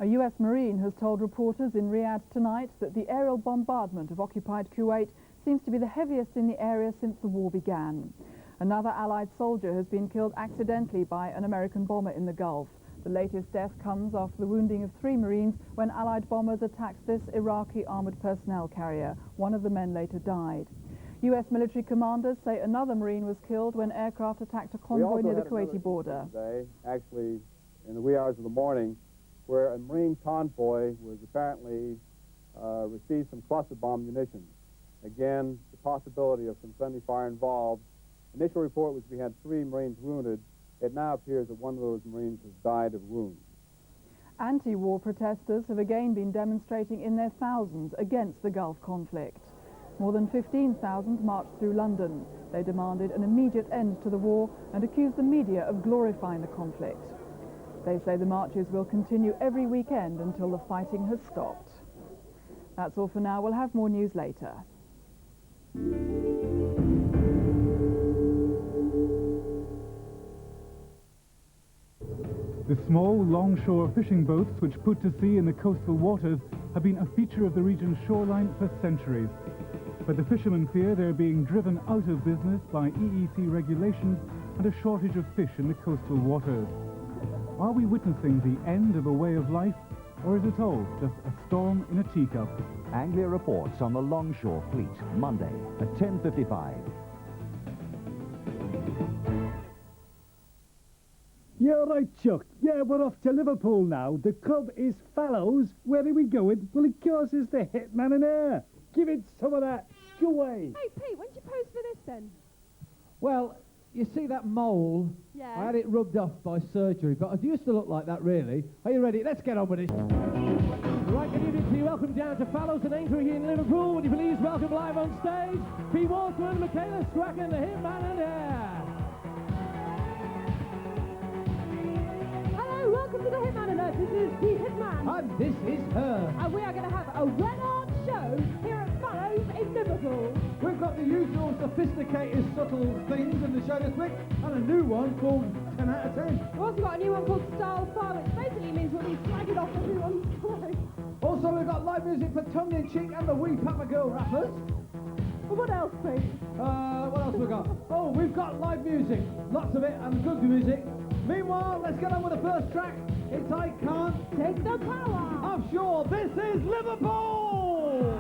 Speaker 3: A US Marine has told reporters in Riyadh tonight that the aerial bombardment of occupied Kuwait seems to be the heaviest in the area since the war began. Another Allied soldier has been killed accidentally by an American bomber in the Gulf. The latest death comes after the wounding of 3 Marines when Allied bombers attacked this Iraqi armoured personnel carrier. One of the men later died. US military commanders say another Marine was killed when aircraft attacked a convoy near the Kuwaiti border.
Speaker 14: Today, actually, in the wee hours of the morning, where a Marine convoy was apparently received some cluster bomb munitions. Again, the possibility of some friendly fire involved. Initial report was we had 3 Marines wounded. It now appears that one of those Marines has died of wounds.
Speaker 3: Anti-war protesters have again been demonstrating in their thousands against the Gulf conflict. More than 15,000 marched through London. They demanded an immediate end to the war and accused the media of glorifying the conflict. They say the marches will continue every weekend until the fighting has stopped. That's all for now. We'll have more news later.
Speaker 15: The small, longshore fishing boats which put to sea in the coastal waters have been a feature of the region's shoreline for centuries. But the fishermen fear they're being driven out of business by EEC regulations and a shortage of fish in the coastal waters. Are we witnessing the end of a way of life, or is it all just a storm in a teacup?
Speaker 2: Anglia reports on the longshore fleet, Monday at 10:55.
Speaker 23: right, Chuck. Yeah, we're off to Liverpool now. The club is Fallows. Where are we going? Well, of course, it's the Hitman and Air. Give it some of that. Go away.
Speaker 11: Hey, Pete, when did you pose for this then?
Speaker 4: Well, you see that mole?
Speaker 11: Yeah.
Speaker 4: I had it rubbed off by surgery, but I used to look like that, really. Are you ready? Let's get on with it. Right, good evening to you. Welcome down to Fallows and Anchor here in Liverpool. Would you please welcome live on stage, Pete Waterman, Michaela Strachan, the Hitman and Air.
Speaker 11: Hello, welcome to the Hitman and Earth. This is the Hitman.
Speaker 4: And this is her.
Speaker 11: And we are going to have a red-hot show here at Fallows in Liverpool.
Speaker 4: We've got the usual sophisticated, subtle things in the show this week, and a new one called 10 out of 10.
Speaker 11: We've also got a new one called Style Fire, which basically means we'll be slagging off everyone's clothes.
Speaker 4: Also, we've got live music for Tongue in Cheek and the Wee Papa Girl rappers.
Speaker 11: What else, Pete?
Speaker 4: What else we got? Oh, we've got live music. Lots of it, and good music. Meanwhile, let's get on with the first track. It's I Can't
Speaker 11: Take the Power.
Speaker 4: I'm sure this is Liverpool!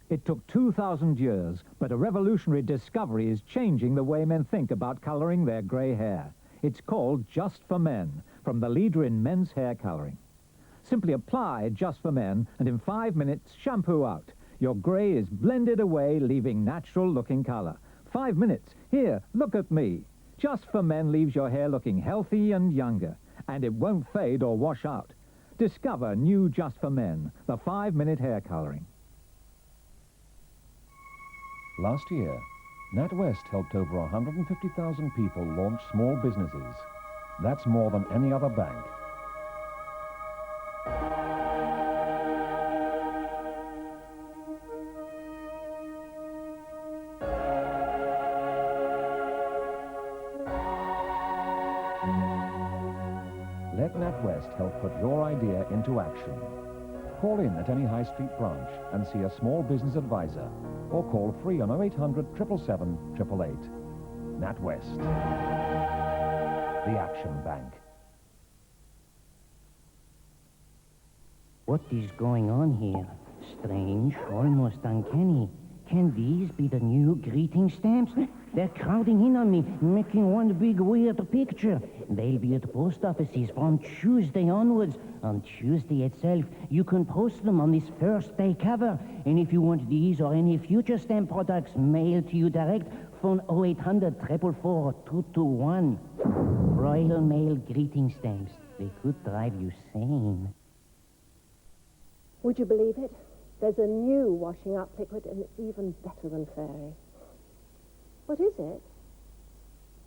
Speaker 2: It took 2,000 years, but a revolutionary discovery is changing the way men think about colouring their grey hair. It's called Just for Men, from the leader in men's hair colouring. Simply apply Just for Men, and in 5 minutes, shampoo out. Your grey is blended away, leaving natural-looking colour. 5 minutes. Here, look at me. Just for Men leaves your hair looking healthy and younger, and it won't fade or wash out. Discover new Just for Men, the 5-minute hair colouring.
Speaker 6: Last year, NatWest helped over 150,000 people launch small businesses. That's more than any other bank. Let NatWest help put your idea into action. Call in at any high street branch and see a small business advisor, or call free on 0800 777 888. NatWest, the Action Bank.
Speaker 16: What is going on here? Strange, almost uncanny. Can these be the new greeting stamps? They're crowding in on me, making one big weird picture. They'll be at post offices from Tuesday onwards. On Tuesday itself, you can post them on this first day cover. And if you want these or any future stamp products mailed to you direct, phone 0800 444 221. Royal Mail greeting stamps. They could drive you sane.
Speaker 17: Would you believe it? There's a new washing up liquid, and it's even better than Fairy. What is it?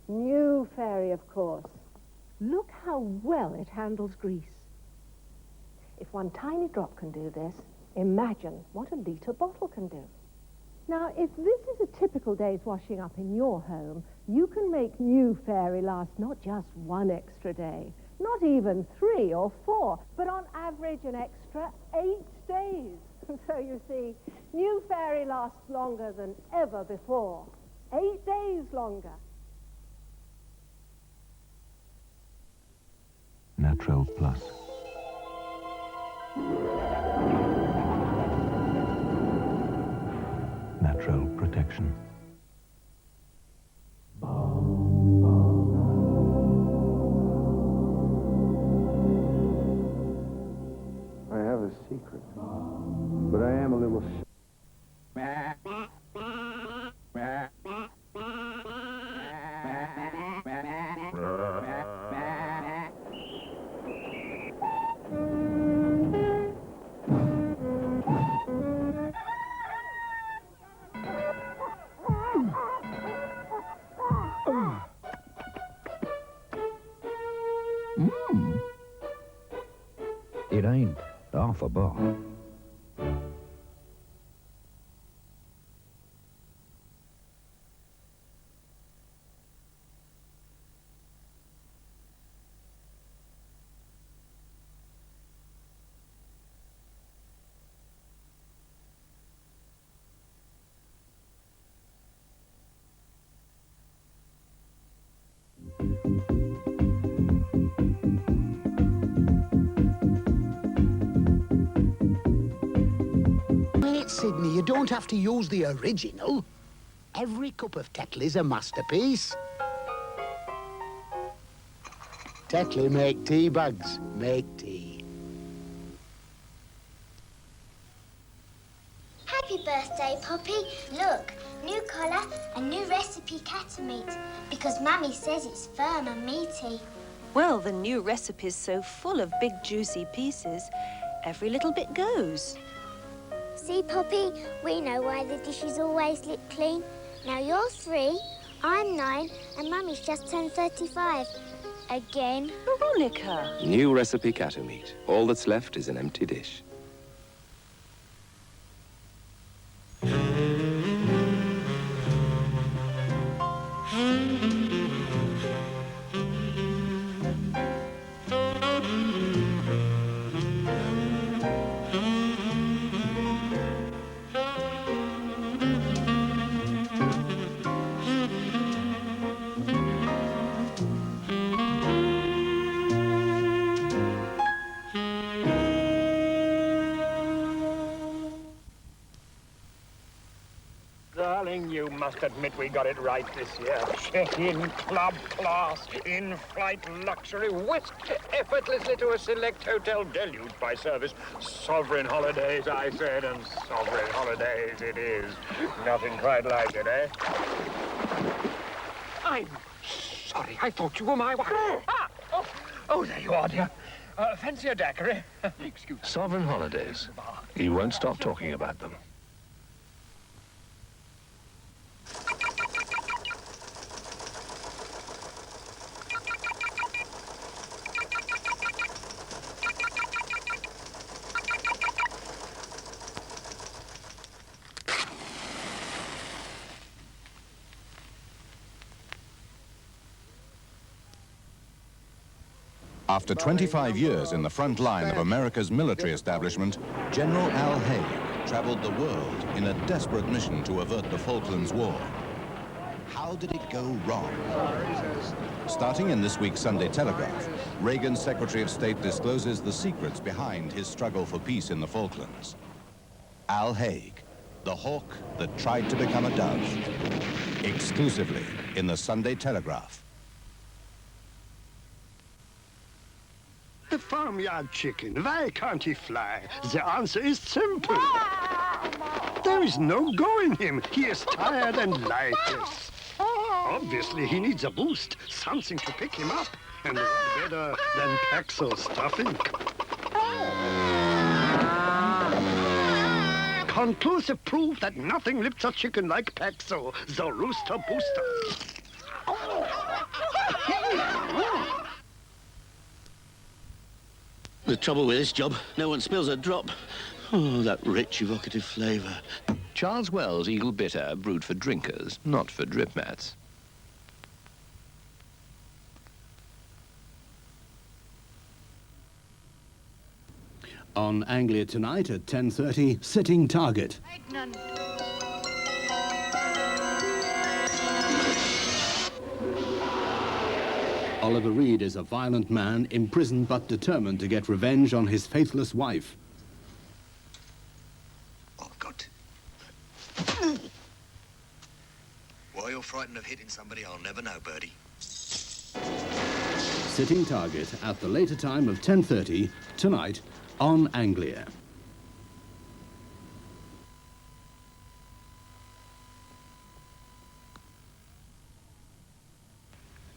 Speaker 17: New Fairy, of course. Look how well it handles grease. If one tiny drop can do this, imagine what a litre bottle can do. Now, if this is a typical day's washing up in your home, you can make New Fairy last not just one extra day, not even 3 or 4, but on average an extra 8 days. So you see, New Fairy lasts longer than ever before. 8 days longer.
Speaker 24: Natural Plus. Natural protection.
Speaker 14: I have a secret, but I am a little
Speaker 24: It ain't half a bar.
Speaker 10: Wait, Sydney, you don't have to use the original. Every cup of Tetley's a masterpiece. Tetley make tea bags. Make tea.
Speaker 22: Happy birthday, Poppy. Look, new collar and new recipe cat meat. Because Mummy says it's firm and meaty.
Speaker 18: Well, the new recipe's so full of big, juicy pieces, every little bit goes.
Speaker 22: See, Poppy, we know why the dishes always look clean. Now you're 3, I'm 9, and Mummy's just turned 35. Again.
Speaker 18: Veronica!
Speaker 19: New recipe cattle meat. All that's left is an empty dish.
Speaker 20: Darling, you must admit we got it right this year. Check-in, club class, in-flight luxury, whisked effortlessly to a select hotel deluged by service. Sovereign holidays, I said, and sovereign holidays it is. Nothing quite like it, eh? I'm sorry, I thought you were my wife. Oh, there you are, dear. Fancy a daiquiri? Excuse me.
Speaker 19: Sovereign holidays. He won't stop talking about them.
Speaker 21: After 25 years in the front line of America's military establishment, General Al Haig traveled the world in a desperate mission to avert the Falklands War. How did it go wrong? Starting in this week's Sunday Telegraph, Reagan's Secretary of State discloses the secrets behind his struggle for peace in the Falklands. Al Haig, the hawk that tried to become a dove. Exclusively in the Sunday Telegraph.
Speaker 26: The farmyard chicken, why can't he fly? The answer is simple. There is no going him. He is tired and lifeless. Obviously, he needs a boost, something to pick him up. And what better than Paxil stuffing? Conclusive proof that nothing lifts a chicken like Paxil, the rooster booster.
Speaker 27: The trouble with this job, no one spills a drop. Oh, that rich, evocative flavour.
Speaker 19: Charles Wells Eagle Bitter, brewed for drinkers, not for drip mats.
Speaker 28: On Anglia Tonight at 10:30, Sitting Target. Oliver Reed is a violent man, imprisoned but determined to get revenge on his faithless wife.
Speaker 29: I've got... Why you're frightened of hitting somebody, I'll never know, Birdie.
Speaker 28: Sitting Target at the later time of 10:30, tonight on Anglia.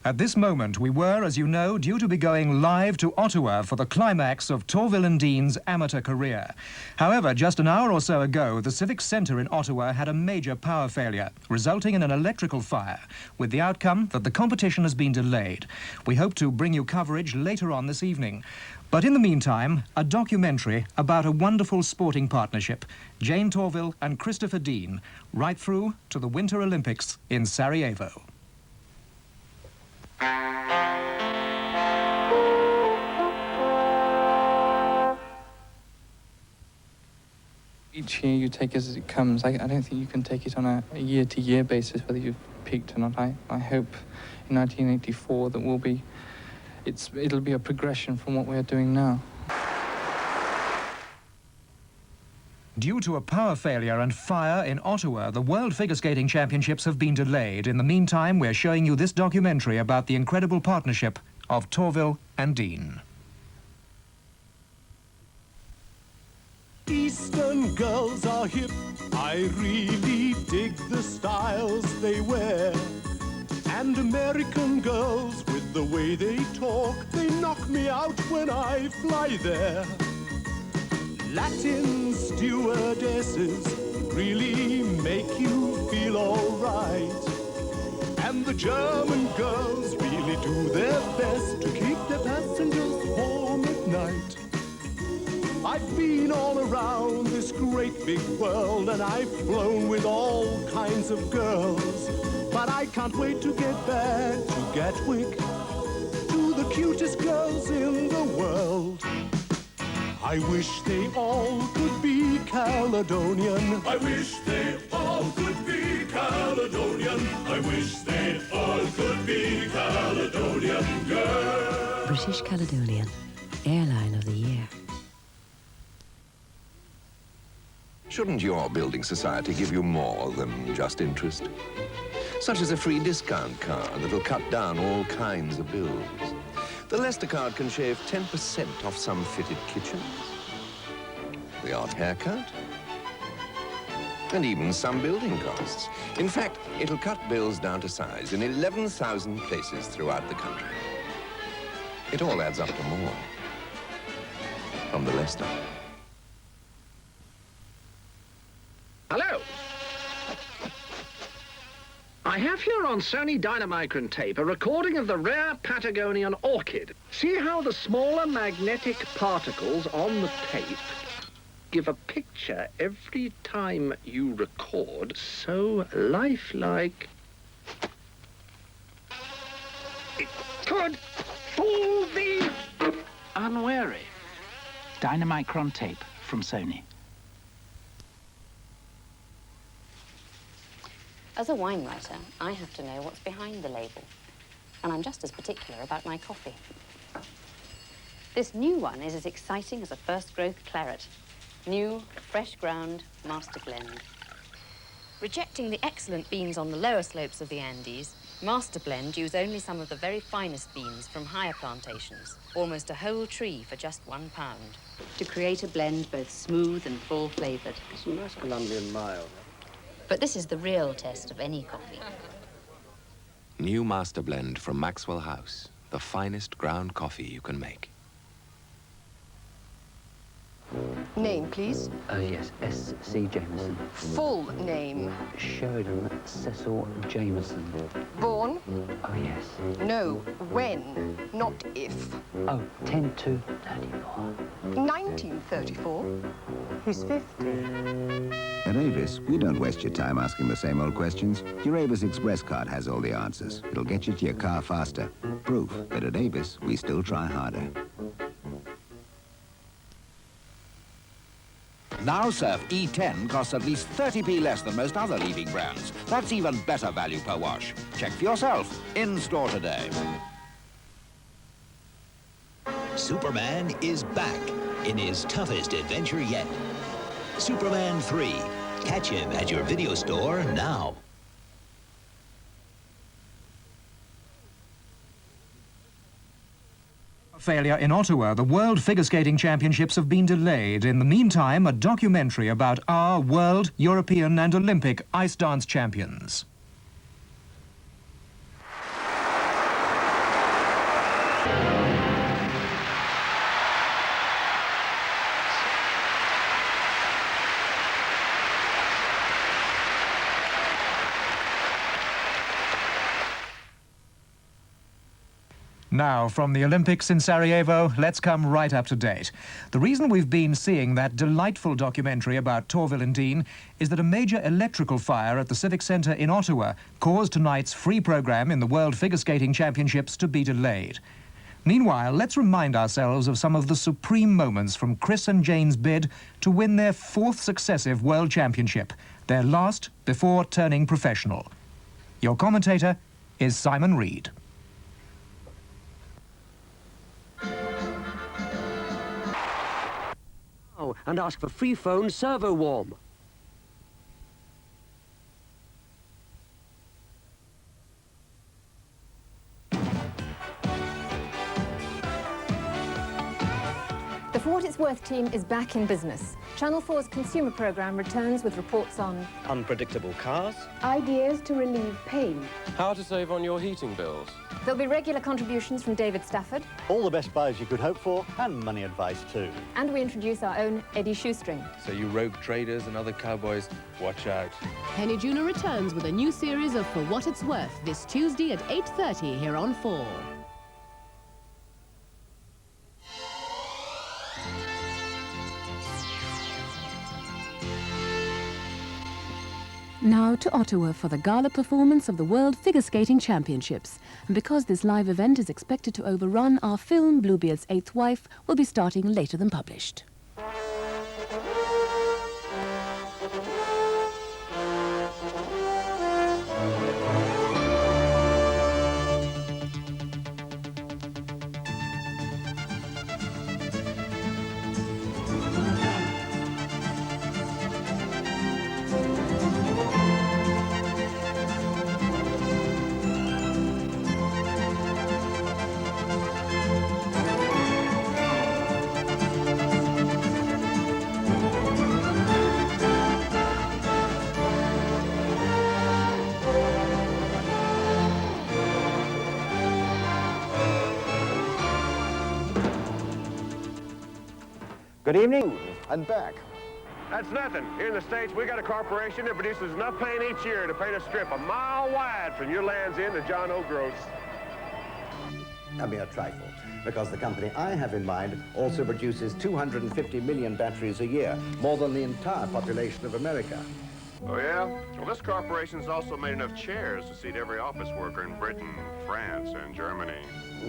Speaker 30: At this moment, we were, as you know, due to be going live to Ottawa for the climax of Torvill and Dean's amateur career. However, just an hour or so ago, the Civic Centre in Ottawa had a major power failure, resulting in an electrical fire, with the outcome that the competition has been delayed. We hope to bring you coverage later on this evening. But in the meantime, a documentary about a wonderful sporting partnership, Jane Torvill and Christopher Dean, right through to the Winter Olympics in Sarajevo.
Speaker 31: Each year you take as it comes. I don't think you can take it on a year-to-year basis, whether you've peaked or not. I hope in 1984 that it'll be a progression from what we're doing now.
Speaker 30: Due to a power failure and fire in Ottawa, the World Figure Skating Championships have been delayed. In the meantime, we're showing you this documentary about the incredible partnership of Torvill and Dean.
Speaker 1: Eastern girls are hip. I really dig the styles they wear. And American girls, with the way they talk, they knock me out when I fly there. Latin stewardesses really make you feel all right. And the German girls really do their best to keep their passengers warm at night. I've been all around this great big world, and I've flown with all kinds of girls. But I can't wait to get back to Gatwick, to the cutest girls in the world. I wish they all could be Caledonian. I wish they all could be Caledonian. I wish they all could be Caledonian girls.
Speaker 3: British Caledonian, Airline of the Year.
Speaker 19: Shouldn't your building society give you more than just interest? Such as a free discount card that'll cut down all kinds of bills. The Leicester card can shave 10% off some fitted kitchens, the odd haircut, and even some building costs. In fact, it'll cut bills down to size in 11,000 places throughout the country. It all adds up to more from the Leicester.
Speaker 5: Hello. I have here on Sony Dynamicron tape a recording of the rare Patagonian orchid. See how the smaller magnetic particles on the tape give a picture every time you record, so lifelike. It could fool the unwary.
Speaker 7: Dynamicron tape from Sony.
Speaker 8: As a wine writer, I have to know what's behind the label. And I'm just as particular about my coffee. This new one is as exciting as a first growth claret. New, fresh ground, master blend. Rejecting the excellent beans on the lower slopes of the Andes, Master Blend use only some of the very finest beans from higher plantations, almost a whole tree for just £1, to create a blend both smooth and full-flavoured.
Speaker 5: Some nice Colombian mild.
Speaker 8: But this is the real test of any coffee.
Speaker 19: New Master Blend from Maxwell House, the finest ground coffee you can make.
Speaker 9: Name, please.
Speaker 12: Yes, S.C. Jameson.
Speaker 9: Full name.
Speaker 12: Sheridan Cecil Jameson.
Speaker 9: Born?
Speaker 12: Oh, yes.
Speaker 9: No, when, not if.
Speaker 12: Oh, 10/2/34.
Speaker 9: 1934. He's 50.
Speaker 13: At Avis, we don't waste your time asking the same old questions. Your Avis Express card has all the answers. It'll get you to your car faster. Proof that at Avis, we still try harder.
Speaker 15: Now Surf E10 costs at least 30p less than most other leading brands. That's even better value per wash. Check for yourself. In store today.
Speaker 23: Superman is back in his toughest adventure yet. Superman 3. Catch him at your video store now.
Speaker 30: Failure in Ottawa, the World Figure Skating Championships have been delayed. In the meantime, a documentary about our world, European and Olympic ice dance champions. Now, from the Olympics in Sarajevo, let's come right up to date. The reason we've been seeing that delightful documentary about Torvill and Dean is that a major electrical fire at the Civic Centre in Ottawa caused tonight's free programme in the World Figure Skating Championships to be delayed. Meanwhile, let's remind ourselves of some of the supreme moments from Chris and Jane's bid to win their 4th successive World Championship, their last before turning professional. Your commentator is Simon Reed.
Speaker 2: now and ask for free phone servo warm.
Speaker 4: The For What It's Worth team is back in business. Channel 4's consumer programme returns with reports on
Speaker 6: unpredictable cars,
Speaker 4: ideas to relieve pain.
Speaker 6: how to save on your heating bills.
Speaker 4: There'll be regular contributions from David Stafford,
Speaker 10: all the best buys you could hope for, and money advice too.
Speaker 4: and we introduce our own Eddie Shoestring.
Speaker 6: So you rogue traders and other cowboys, watch out.
Speaker 11: Penny Juna returns with a new series of For What It's Worth this Tuesday at 8:30 here on 4. Now to Ottawa for the gala performance of the World Figure Skating Championships. And because this live event is expected to overrun, our film Bluebeard's Eighth Wife will be starting later than published.
Speaker 14: Good evening, and back.
Speaker 16: That's nothing. Here in the States, we got a corporation that produces enough paint each year to paint a strip a mile wide from your Land's End to John O'Groats.
Speaker 14: A mere trifle, because the company I have in mind also produces 250 million batteries a year, more than the entire population of America.
Speaker 16: Oh, yeah? Well, this corporation's also made enough chairs to seat every office worker in Britain, France, and Germany.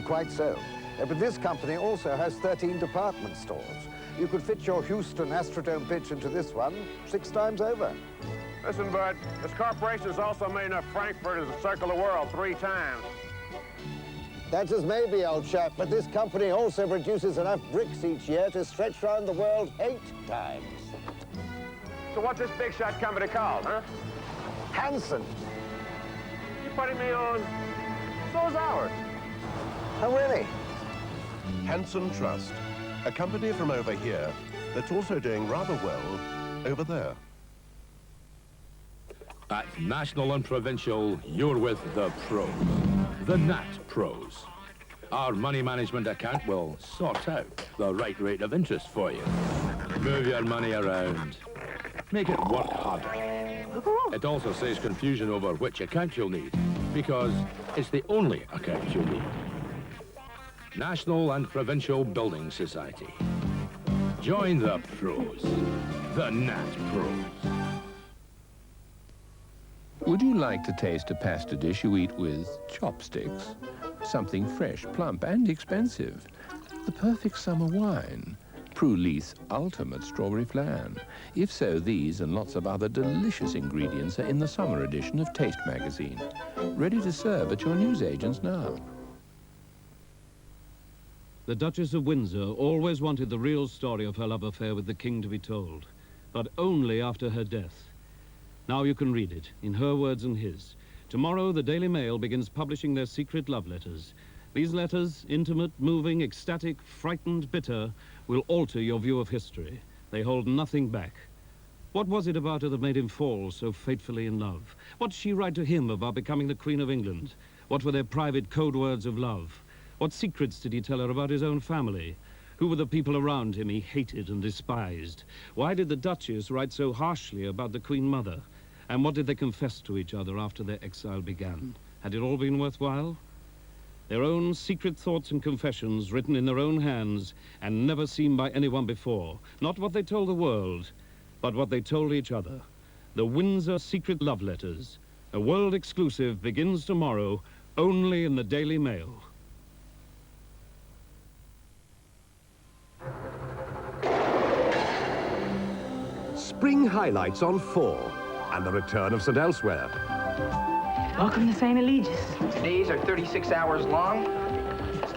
Speaker 14: Quite so. But this company also has 13 department stores. You could fit your Houston Astrodome pitch into this one 6 times over.
Speaker 16: Listen, Bud, this corporation's also made enough Frankfurters to circle the world 3 times.
Speaker 14: That's as may be, old chap, but this company also produces enough bricks each year to stretch around the world 8 times.
Speaker 16: So what's this big shot company called, huh?
Speaker 14: Hanson.
Speaker 16: You putting me on? So's ours.
Speaker 14: Oh, really?
Speaker 17: Hanson Trust, a company from over here that's also doing rather well over there.
Speaker 22: At National and Provincial, you're with the pros, the Nat Pros. Our money management account will sort out the right rate of interest for you. Move your money around. Make it work harder. It also saves confusion over which account you'll need, because it's the only account you'll need. National and Provincial Building Society. Join the pros, the Nat Pros.
Speaker 24: Would you like to taste a pasta dish you eat with chopsticks? Something fresh, plump, and expensive. The perfect summer wine. Prulis Ultimate Strawberry Flan. If so, these and lots of other delicious ingredients are in the summer edition of Taste magazine. Ready to serve at your newsagents now.
Speaker 25: The Duchess of Windsor always wanted the real story of her love affair with the king to be told, but only after her death. Now you can read it, in her words and his. Tomorrow, the Daily Mail begins publishing their secret love letters. These letters, intimate, moving, ecstatic, frightened, bitter, will alter your view of history. They hold nothing back. What was it about her that made him fall so fatefully in love? What did she write to him about becoming the Queen of England? What were their private code words of love? What secrets did he tell her about his own family? Who were the people around him he hated and despised? Why did the Duchess write so harshly about the Queen Mother? And what did they confess to each other after their exile began? Had it all been worthwhile? Their own secret thoughts and confessions written in their own hands and never seen by anyone before. Not what they told the world, but what they told each other. The Windsor Secret Love Letters. A world exclusive begins tomorrow, only in the Daily Mail.
Speaker 32: Spring highlights on 4 and the return of St. Elsewhere.
Speaker 33: Welcome to St. Eligius. Today's are 36 hours long.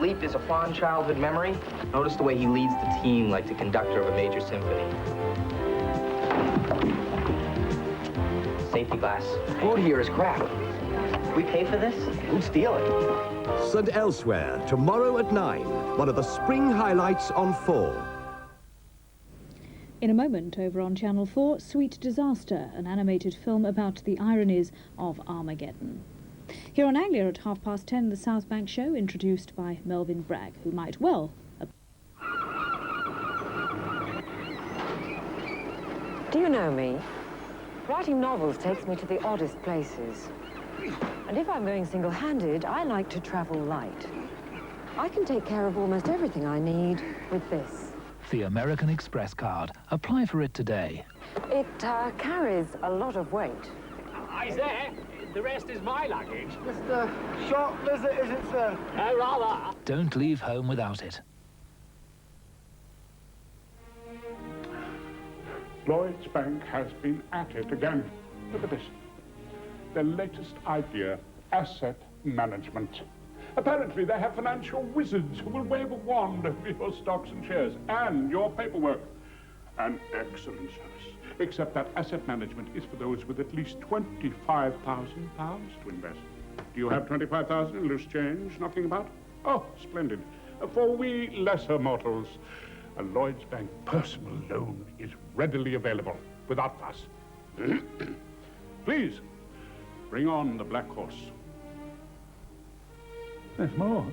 Speaker 1: Sleep is a fond childhood memory. Notice the way he leads the team like the conductor of a major symphony. Safety glass. Food here is crap. We pay for this? Who'd steal it?
Speaker 32: And elsewhere, tomorrow at 9, one of the spring highlights on 4.
Speaker 3: In a moment, over on Channel 4, Sweet Disaster, an animated film about the ironies of Armageddon. Here on Anglia at 10:30, the South Bank Show, introduced by Melvin Bragg, who might well...
Speaker 5: Do you know me? Writing novels takes me to the oddest places. And if I'm going single-handed, I like to travel light. I can take care of almost everything I need with this.
Speaker 7: The American Express card. Apply for it today.
Speaker 5: It carries a lot of weight.
Speaker 18: Eyes there. The rest is my luggage.
Speaker 32: Just a short visit, is it, sir?
Speaker 18: Rather.
Speaker 7: Don't leave home without it.
Speaker 20: Lloyd's Bank has been at it again. Look at this. Their latest idea, asset management. Apparently they have financial wizards who will wave a wand over your stocks and shares and your paperwork. An excellent service. Except that asset management is for those with at least £25,000 to invest. Do you have 25,000 in loose change? Nothing about? Oh, splendid. For we lesser mortals, a Lloyd's Bank personal loan is readily available, without fuss. Please, bring on the black horse. There's more.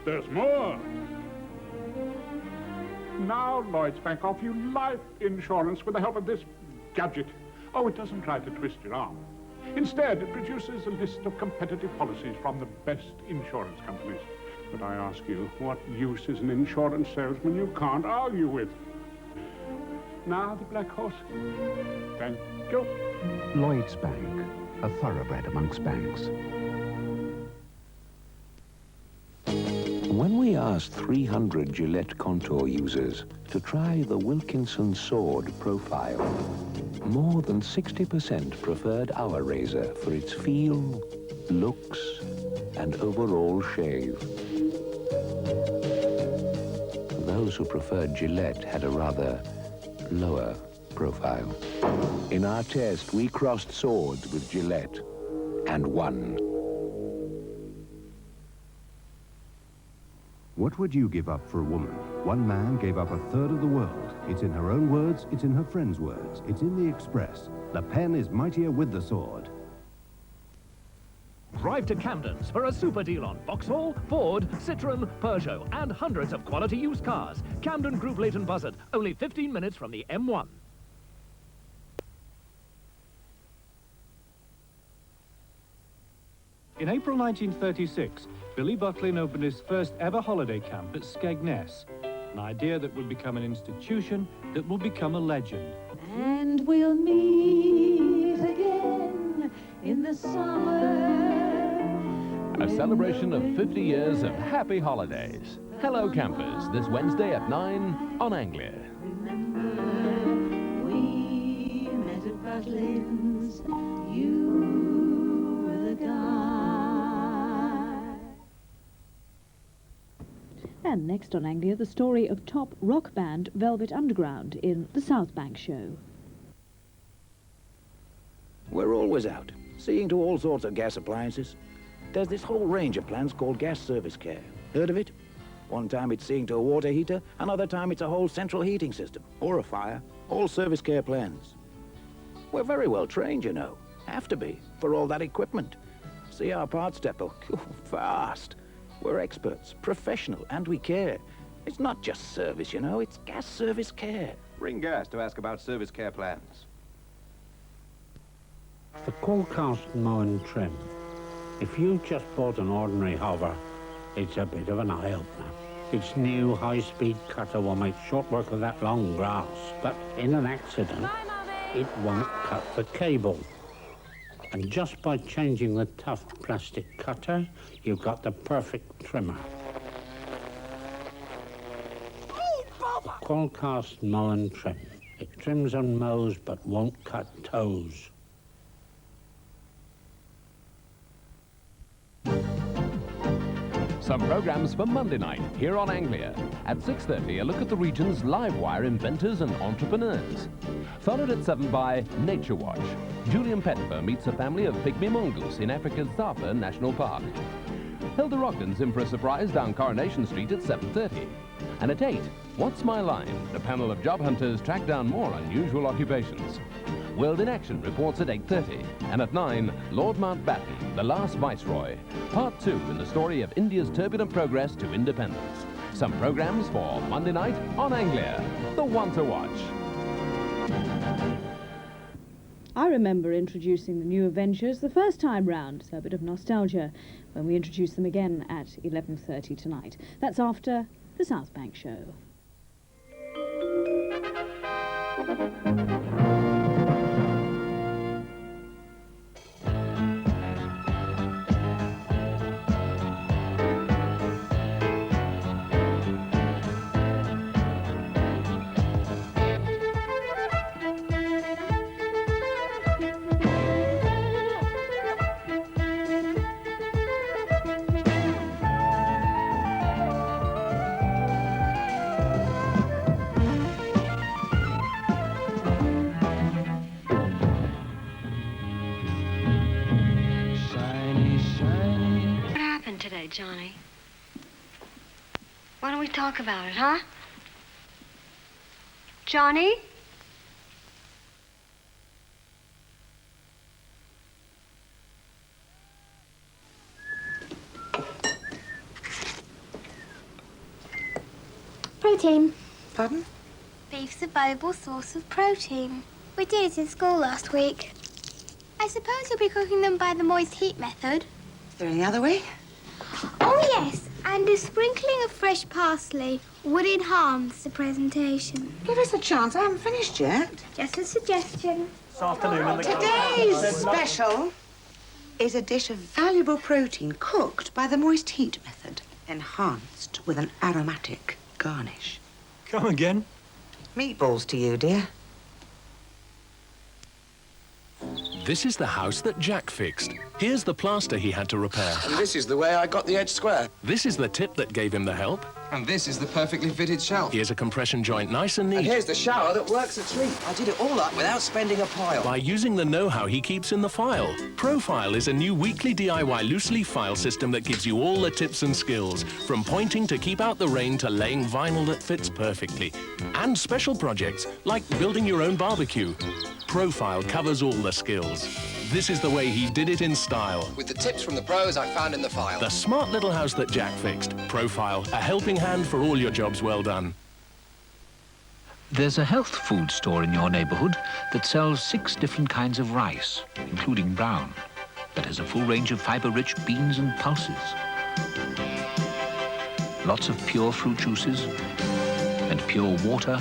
Speaker 20: There's more. Now Lloyd's Bank offer you life insurance with the help of this gadget. Oh, it doesn't try to twist your arm. Instead, it produces a list of competitive policies from the best insurance companies. But I ask you, what use is an insurance salesman you can't argue with? Now the black horse. Thank you.
Speaker 15: Lloyd's Bank, a thoroughbred amongst banks. When we asked 300 Gillette Contour users to try the Wilkinson Sword profile, more than 60% preferred our razor for its feel, looks, and overall shave. Those who preferred Gillette had a rather lower profile. In our test, we crossed swords with Gillette and won.
Speaker 32: What would you give up for a woman? One man gave up a third of the world. It's in her own words, it's in her friends' words. It's in the Express. The pen is mightier with the sword.
Speaker 21: Drive to Camden's for a super deal on Vauxhall, Ford, Citroën, Peugeot, and hundreds of quality used cars. Camden Group Leighton Buzzard, only 15 minutes from the M1.
Speaker 25: In April 1936, Billy Bucklin opened his first ever holiday camp at Skegness, an idea that would become an institution that will become a legend.
Speaker 26: And we'll meet again in the summer.
Speaker 24: A celebration of 50 years of happy holidays. Hello Campers, this Wednesday at 9 on Anglia.
Speaker 26: We met at Bucklin's, you were the guy.
Speaker 3: And next on Anglia, the story of top rock band Velvet Underground in the South Bank Show.
Speaker 27: We're always out, seeing to all sorts of gas appliances. There's this whole range of plans called gas service care. Heard of it? One time it's seeing to a water heater, another time it's a whole central heating system, or a fire. All service care plans. We're very well trained, you know. Have to be, for all that equipment. See our parts depot? Vast. We're experts, professional, and we care. It's not just service, you know, it's gas service care.
Speaker 28: Ring gas to ask about service care plans.
Speaker 29: The cold cast mow and trim. If you just bought an ordinary hover, it's a bit of an eye-opener. Its new high-speed cutter will make short work of that long grass, but in an accident, it won't cut the cable. And just by changing the tough plastic cutter, you've got the perfect trimmer. The cold cast mow and trim. It trims and mows, but won't cut toes.
Speaker 2: Some programs for Monday night here on Anglia. At 6:30, a look at the region's live wire inventors and entrepreneurs. Followed at 7 by Nature Watch. Julian Pettifer meets a family of pygmy mongoose in Africa's Tsavo National Park. Hilda Rockden's in for a surprise down Coronation Street at 7:30. And at 8, What's My Line? A panel of job hunters track down more unusual occupations. World in Action reports at 8:30. And at 9, Lord Mountbatten, The Last Viceroy. Part 2 in the story of India's turbulent progress to independence. Some programs for Monday night on Anglia. The one to watch.
Speaker 3: I remember introducing the new Avengers the first time round, so a bit of nostalgia when we introduce them again at 11:30 tonight. That's after the South Bank Show.
Speaker 4: Johnny. Why don't we talk about it, huh? Johnny?
Speaker 6: Protein.
Speaker 4: Pardon?
Speaker 6: Beef's a valuable source of protein. We did it in school last week. I suppose you'll be cooking them by the moist heat method.
Speaker 4: Is there any other way?
Speaker 6: Oh, yes, and a sprinkling of fresh parsley would enhance the presentation.
Speaker 4: Give us a chance. I haven't finished yet.
Speaker 6: Just a suggestion.
Speaker 8: This afternoon in the
Speaker 4: Today's special is a dish of valuable protein cooked by the moist heat method, enhanced with an aromatic garnish.
Speaker 8: Come again?
Speaker 4: Meatballs to you, dear.
Speaker 9: This is the house that Jack fixed. Here's the plaster he had to repair.
Speaker 10: And this is the way I got the edge square.
Speaker 9: This is the tip that gave him the help.
Speaker 10: And this is the perfectly fitted shelf.
Speaker 9: Here's a compression joint nice and neat.
Speaker 10: And here's the shower that works a treat. I did it all up without spending a pile.
Speaker 9: By using the know-how he keeps in the file. Profile is a new weekly DIY loose leaf file system that gives you all the tips and skills, from pointing to keep out the rain to laying vinyl that fits perfectly. And special projects, like building your own barbecue. Profile covers all the skills. This is the way he did it in style.
Speaker 10: With the tips from the pros I found in the file.
Speaker 9: The smart little house that Jack fixed. Profile, a helping hand for all your jobs well done.
Speaker 12: There's a health food store in your neighborhood that sells 6 different kinds of rice, including brown, that has a full range of fiber-rich beans and pulses. Lots of pure fruit juices and pure water,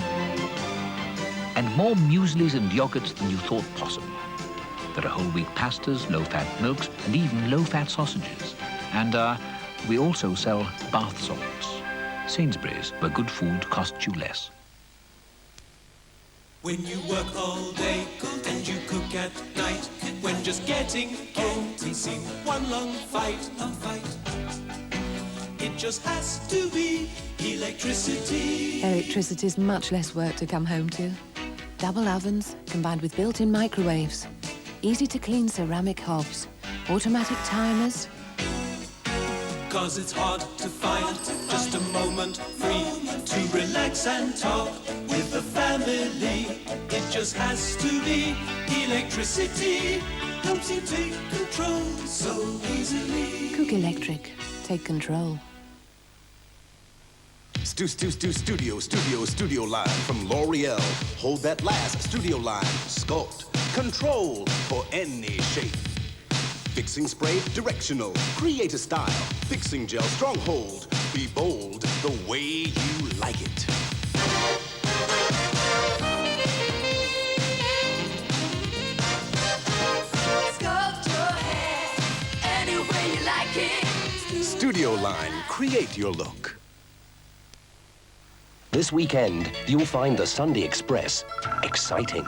Speaker 12: and more mueslis and yogurts than you thought possible. There are whole wheat pastas, low-fat milks, and even low-fat sausages. And we also sell bath salts. Sainsbury's, where good food costs you less.
Speaker 13: When you work all day and you cook at night, when just getting home can seem one long fight, it just has to be electricity.
Speaker 11: Electricity's much less work to come home to. Double ovens combined with built-in microwaves, easy to clean ceramic hobs, automatic timers.
Speaker 13: 'Cause it's hard to find just a moment free to relax and talk with the family. It just has to be electricity. Helps you take control so easily.
Speaker 11: Cook Electric. Take control.
Speaker 19: Studio line from L'Oreal. Hold that last studio line. Sculpt, control for any shape. Fixing spray, directional. Create a style. Fixing gel, stronghold. Be bold the way you like it.
Speaker 13: Sculpt your hair any way you like it.
Speaker 19: Studio line. Create your look.
Speaker 23: This weekend, you'll find the Sunday Express exciting.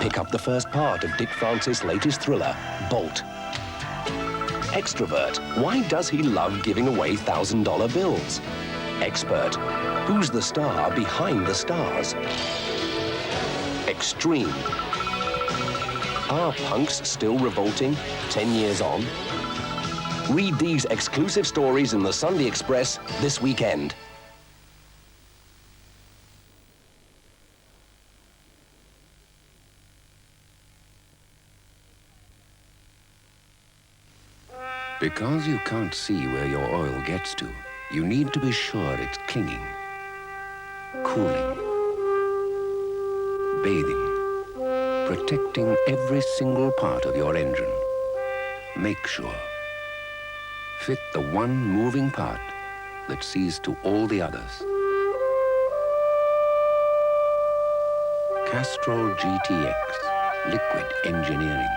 Speaker 23: Pick up the first part of Dick Francis' latest thriller, Bolt. Extrovert. Why does he love giving away $1,000 bills? Expert. Who's the star behind the stars? Extreme. Are punks still revolting 10 years on? Read these exclusive stories in the Sunday Express this weekend.
Speaker 15: Because you can't see where your oil gets to, you need to be sure it's clinging, cooling, bathing, protecting every single part of your engine. Make sure. Fit the one moving part that sees to all the others. Castrol GTX, liquid engineering.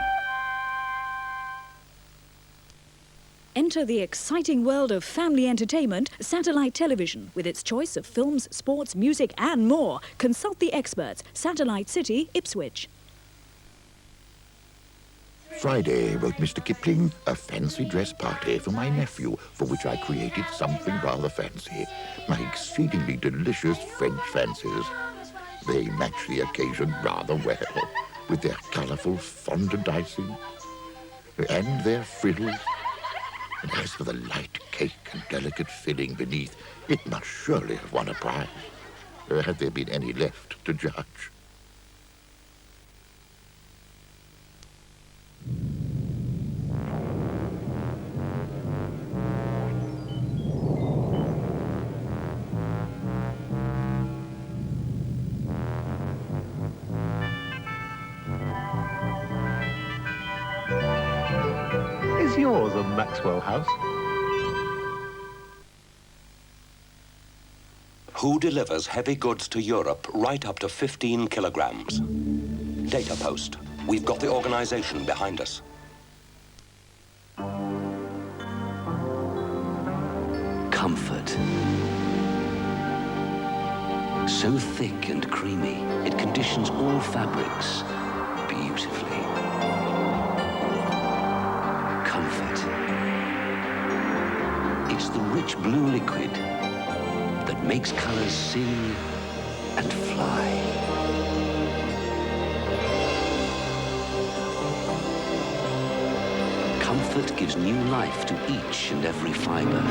Speaker 3: Enter the exciting world of family entertainment, satellite television. With its choice of films, sports, music and more. Consult the experts. Satellite City, Ipswich.
Speaker 1: Friday wrote Mr. Kipling a fancy dress party for my nephew, for which I created something rather fancy. My exceedingly delicious French fancies. They match the occasion rather well, with their colourful fondant icing and their frills. And as for the light cake and delicate filling beneath, it must surely have won a prize. Had there been any left to judge?
Speaker 5: Is yours a Maxwell house?
Speaker 23: Who delivers heavy goods to Europe right up to 15 kilograms? Data Post. We've got the organization behind us.
Speaker 12: Comfort. So thick and creamy, it conditions all fabrics beautifully. Comfort. It's the rich blue liquid that makes colors sing and fly. Comfort gives new life to each and every fiber.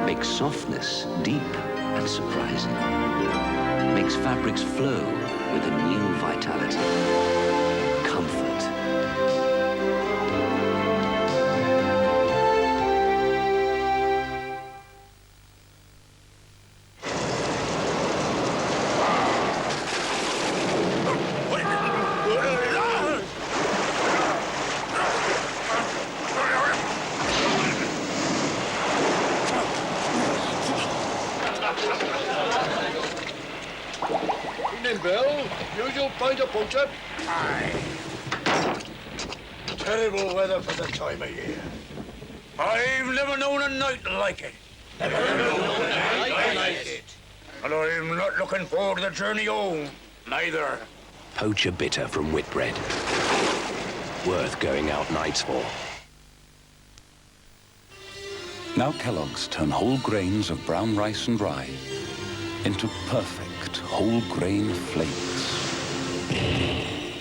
Speaker 12: Makes softness deep and surprising. Makes fabrics flow with a new vitality. Comfort.
Speaker 7: Bill, usual pint of puncher. Aye. Terrible weather for the time of year. I've never known a night like it. Never known a night like it. And I'm not looking forward to the journey home, neither.
Speaker 23: Poacher bitter from Whitbread. Worth going out nights for.
Speaker 8: Now Kellogg's turn whole grains of brown rice and rye into perfect whole grain flakes.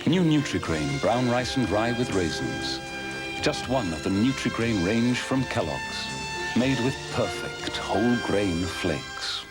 Speaker 8: New Nutri-Grain brown rice and rye with raisins. Just one of the Nutri-Grain range from Kellogg's, made with perfect whole grain flakes.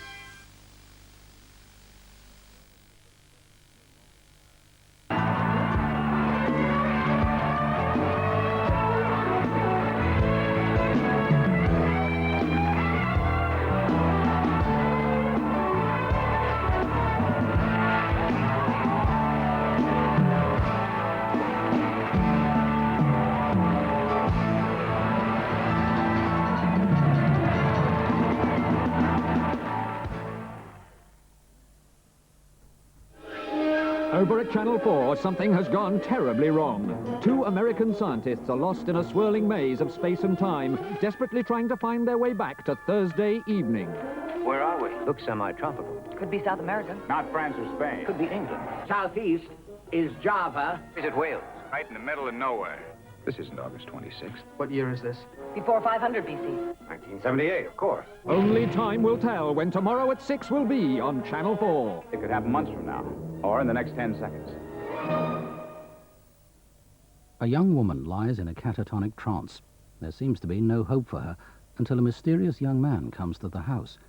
Speaker 21: Over at Channel 4, something has gone terribly wrong. 2 American scientists are lost in a swirling maze of space and time, desperately trying to find their way back to Thursday evening.
Speaker 10: Where are we? Looks semi-tropical.
Speaker 14: Could be South America.
Speaker 10: Not France or Spain.
Speaker 14: Could be England.
Speaker 10: Southeast is Java. Is it Wales?
Speaker 16: Right in the middle of nowhere.
Speaker 14: This isn't August 26th.
Speaker 10: What year is this?
Speaker 16: Before 500 BC.
Speaker 14: 1978, of course.
Speaker 21: Only time will tell when tomorrow at 6 will be on Channel 4.
Speaker 14: It could happen months from now, or in the next 10 seconds.
Speaker 17: A young woman lies in a catatonic trance. There seems to be no hope for her until a mysterious young man comes to the house.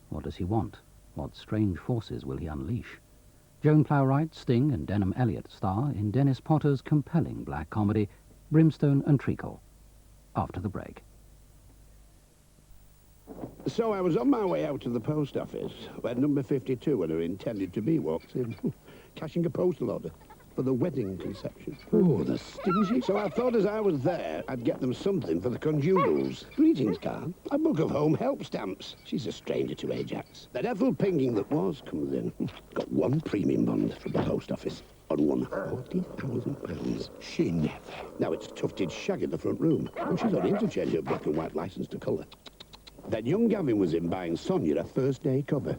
Speaker 17: What does he want? What strange forces will he unleash? Joan Plowright, Sting and Denham Elliott star in Dennis Potter's compelling black comedy, Brimstone and Treacle. After the break.
Speaker 18: So I was on my way out to the post office when number 52, when I intended to be, walks in, cashing a postal order for the wedding conception. Oh, the stingy. So I thought as I was there, I'd get them something for the conjugals. Greetings card, a book of home help stamps. She's a stranger to Ajax. That Ethel Pinging that was comes in. Got one premium bond from the post office on £140,000. She never. Now it's tufted shag in the front room. And she's on interchange her black and white licence to colour. Then young Gavin was in buying Sonia a first day cover.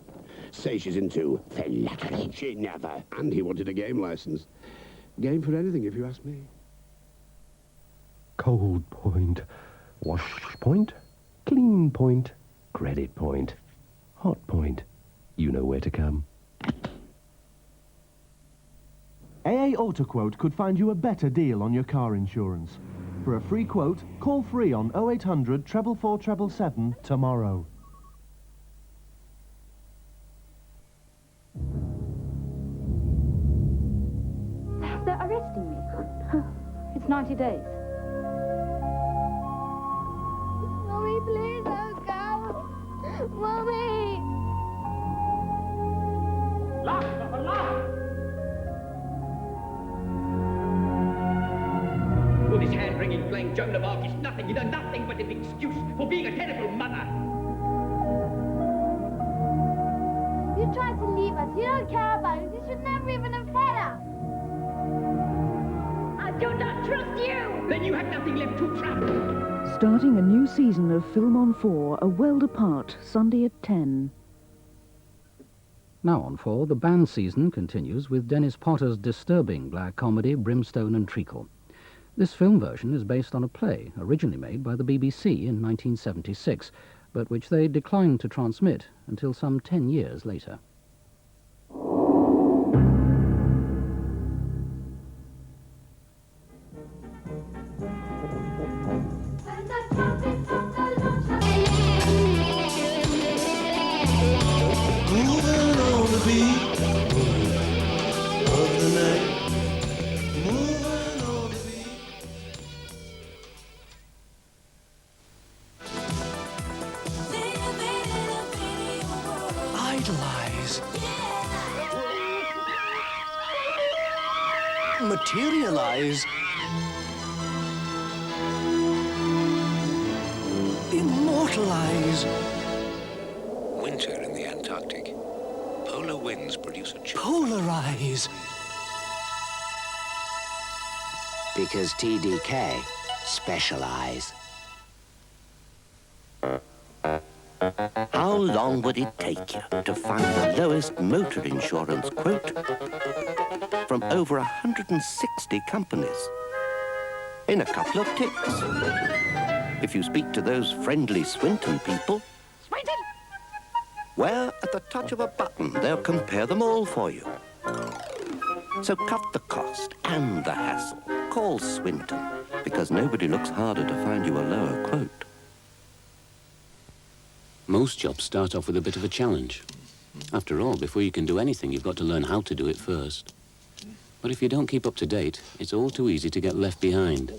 Speaker 18: Say she's into phylactery. She never. And he wanted a game licence. Game for anything, if you ask me.
Speaker 20: Cold point, wash point, clean point, credit point, hot point. You know where to come.
Speaker 22: AA AutoQuote could find you a better deal on your car insurance. For a free quote, call free on 0800 444 777 tomorrow.
Speaker 24: They're arresting me. It's 90 days.
Speaker 6: Mommy, please don't go. Mommy!
Speaker 21: Lock, Papa, lock!
Speaker 25: Well, this hand-wringing blank Joan of Arc is nothing, nothing but an excuse for being a terrible mother.
Speaker 6: You tried to leave us. You don't care about us. You should never even have fed us. I do not trust you.
Speaker 25: Then you have nothing left to trust.
Speaker 26: Starting a new season of Film on 4, A World Apart, Sunday at 10.
Speaker 17: Now on 4, the band season continues with Dennis Potter's disturbing black comedy, Brimstone and Treacle. This film version is based on a play originally made by the BBC in 1976, but which they declined to transmit until some 10 years later.
Speaker 13: Moving on the beat of the night. Moving on the beat.
Speaker 30: Idolize. Materialize. Immortalize.
Speaker 15: Winter in the Antarctic. Polar winds produce a chill.
Speaker 30: Polarize.
Speaker 31: Because TDK specialize. How long would it take you to find the lowest motor insurance quote from over 160 companies? In a couple of ticks. If you speak to those friendly Swinton people,
Speaker 6: Swinton!
Speaker 31: where at the touch of a button they'll compare them all for you. So cut the cost and the hassle. Call Swinton, because nobody looks harder to find you a lower quote.
Speaker 32: Most jobs start off with a bit of a challenge. After all, before you can do anything, you've got to learn how to do it first. But if you don't keep up to date, it's all too easy to get left behind.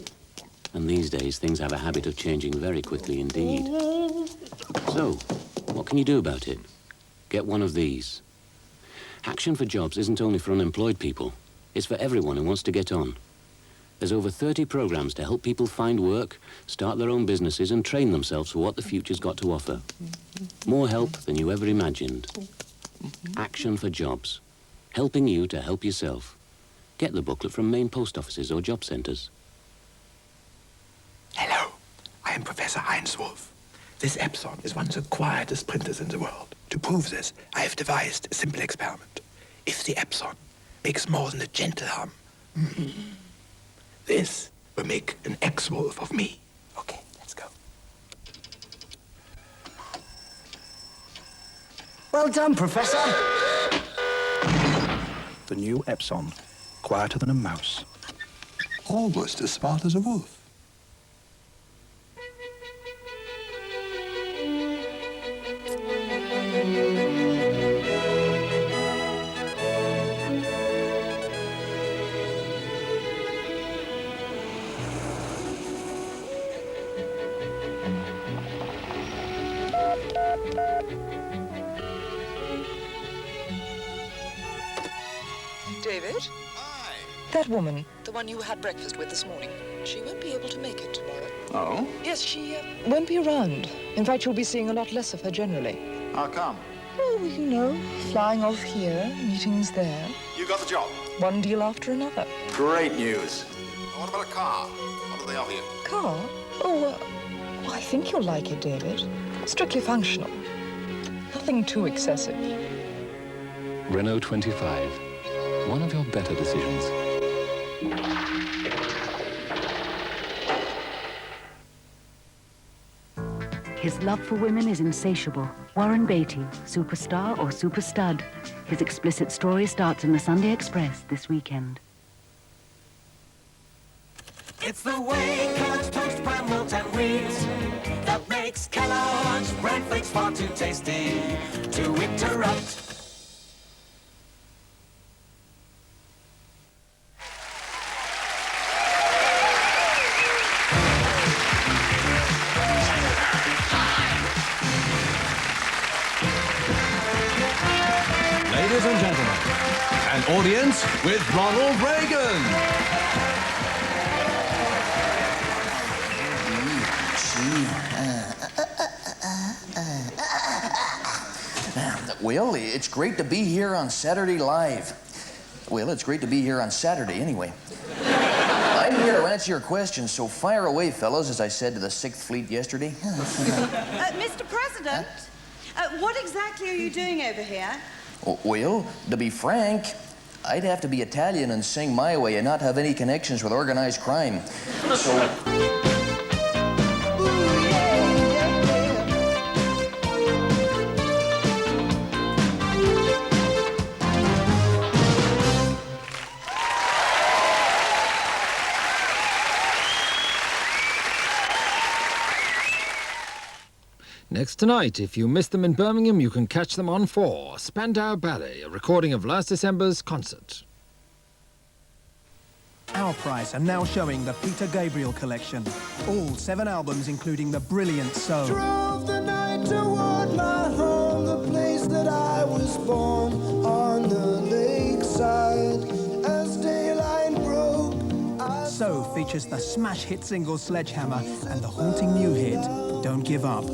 Speaker 32: And these days, things have a habit of changing very quickly indeed. So, what can you do about it? Get one of these. Action for Jobs isn't only for unemployed people. It's for everyone who wants to get on. There's over 30 programs to help people find work, start their own businesses and train themselves for what the future's got to offer. More help than you ever imagined. Action for Jobs. Helping you to help yourself. Get the booklet from main post offices or job centres.
Speaker 33: Hello, I am Professor Heinz Wolf. This Epson is one of the quietest printers in the world. To prove this, I have devised a simple experiment. If the Epson makes more than a gentle hum, this will make an ex-wolf of me. Okay, let's go.
Speaker 10: Well done, Professor.
Speaker 33: The new Epson. Quieter than a mouse. Almost as smart as a wolf.
Speaker 1: David? Hi. That woman, the one you had breakfast with this morning, she won't be able to make it tomorrow.
Speaker 33: Oh?
Speaker 1: Yes, she won't be around. In fact, you'll be seeing a lot less of her generally.
Speaker 33: How come?
Speaker 1: Oh, you know, flying off here, meetings there.
Speaker 33: You got the job.
Speaker 1: One deal after another.
Speaker 33: Great news. What about a car? What do they offer you?
Speaker 1: Car? Oh, I think you'll like it, David. Strictly functional. Nothing too excessive.
Speaker 8: Renault 25. One of your better decisions.
Speaker 26: His love for women is insatiable. Warren Beatty, superstar or super stud. His explicit story starts in the Sunday Express this weekend.
Speaker 13: It's the way Kellogg's toast, bran, malt and wheat that makes Kellogg's bran flakes far too tasty to interrupt.
Speaker 22: Ladies and gentlemen, an audience with Ronald Reagan.
Speaker 2: Well, it's great to be here on Saturday Live. Well, it's great to be here on Saturday, anyway. I'm here to answer your questions, so fire away, fellows, as I said to the 6th Fleet yesterday.
Speaker 3: Mr. President, what exactly are you doing over here?
Speaker 2: Well, to be frank, I'd have to be Italian and sing my way and not have any connections with organized crime. So...
Speaker 4: Next tonight, if you miss them in Birmingham, you can catch them on 4. Spandau Ballet, a recording of last December's concert.
Speaker 5: Our Price are now showing the Peter Gabriel collection. All 7 albums, including the brilliant So.
Speaker 9: Drove the night toward my home, the place that I was born, on the lakeside. As daylight broke,
Speaker 5: So features the smash hit single Sledgehammer and the haunting new hit, Don't Give Up.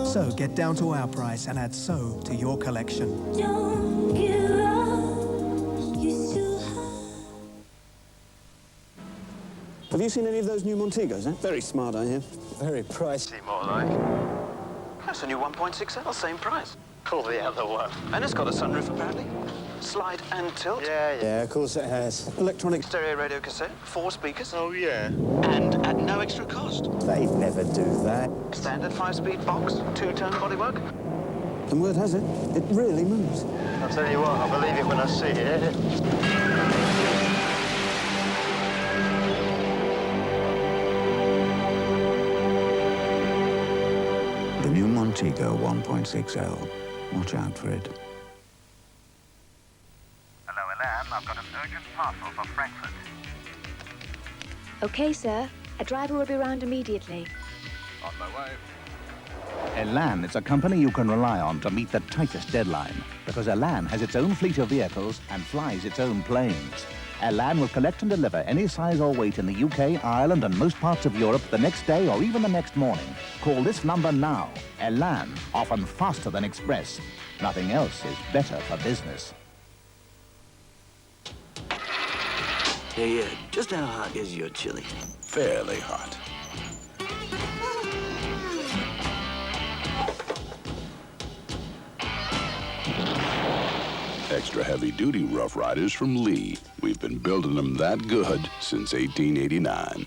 Speaker 5: So get down to Our Price and add So to your collection.
Speaker 9: Don't give up, you still
Speaker 11: Have you seen any of those new Montegos, eh? Very smart, I hear. Very pricey, more like.
Speaker 10: That's a new 1.6L, same price. Call the other one. And it's got a sunroof, apparently. Slide and tilt.
Speaker 11: Yeah, of course it has. Electronic
Speaker 10: Stereo radio cassette, 4 speakers.
Speaker 11: Oh, yeah.
Speaker 10: And at no extra cost.
Speaker 11: They'd never do that.
Speaker 10: Standard 5-speed box, 2-tone bodywork.
Speaker 11: And word has it, it really moves.
Speaker 10: I'll tell you what, I'll believe it when I see it.
Speaker 12: The new Montego 1.6L. Watch out for it.
Speaker 16: Hello, Elan. I've got an urgent parcel for Frankfurt.
Speaker 24: Okay, sir. A driver will be round immediately.
Speaker 16: On my way.
Speaker 19: Elan is a company you can rely on to meet the tightest deadline, because Elan has its own fleet of vehicles and flies its own planes. Elan will collect and deliver any size or weight in the UK, Ireland and most parts of Europe the next day or even the next morning. Call this number now. Elan, often faster than Express. Nothing else is better for business.
Speaker 10: Hey, just how hot is your chili?
Speaker 33: Fairly hot.
Speaker 27: Extra heavy-duty Rough Riders from Lee. We've been building them that good since 1889.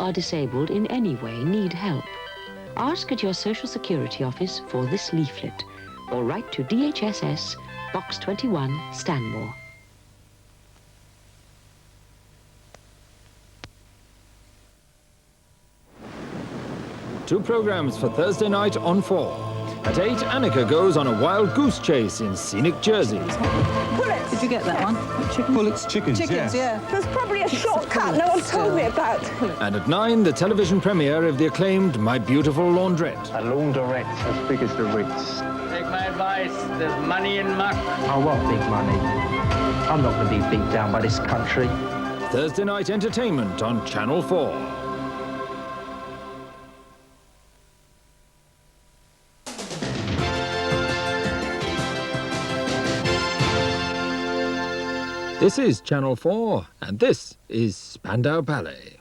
Speaker 7: are disabled in any way need help. Ask at your Social Security office for this leaflet, or write to DHSS, Box 21, Stanmore.
Speaker 4: Two programmes for Thursday night on 4. At 8, Annika goes on a wild goose chase in scenic Jersey.
Speaker 3: Pullets.
Speaker 14: Did you get that one? Chicken?
Speaker 11: Pullets, chickens,
Speaker 3: Chickens,
Speaker 11: yeah.
Speaker 3: There's probably a shortcut no one told me about.
Speaker 4: And at 9, the television premiere of the acclaimed My Beautiful Laundrette.
Speaker 15: A laundrette as big as the Ritz.
Speaker 17: Take my advice, there's money in muck.
Speaker 15: I want big money. I'm not going to be beat down by this country.
Speaker 4: Thursday night entertainment on Channel 4. This is Channel 4, and this is Spandau Ballet.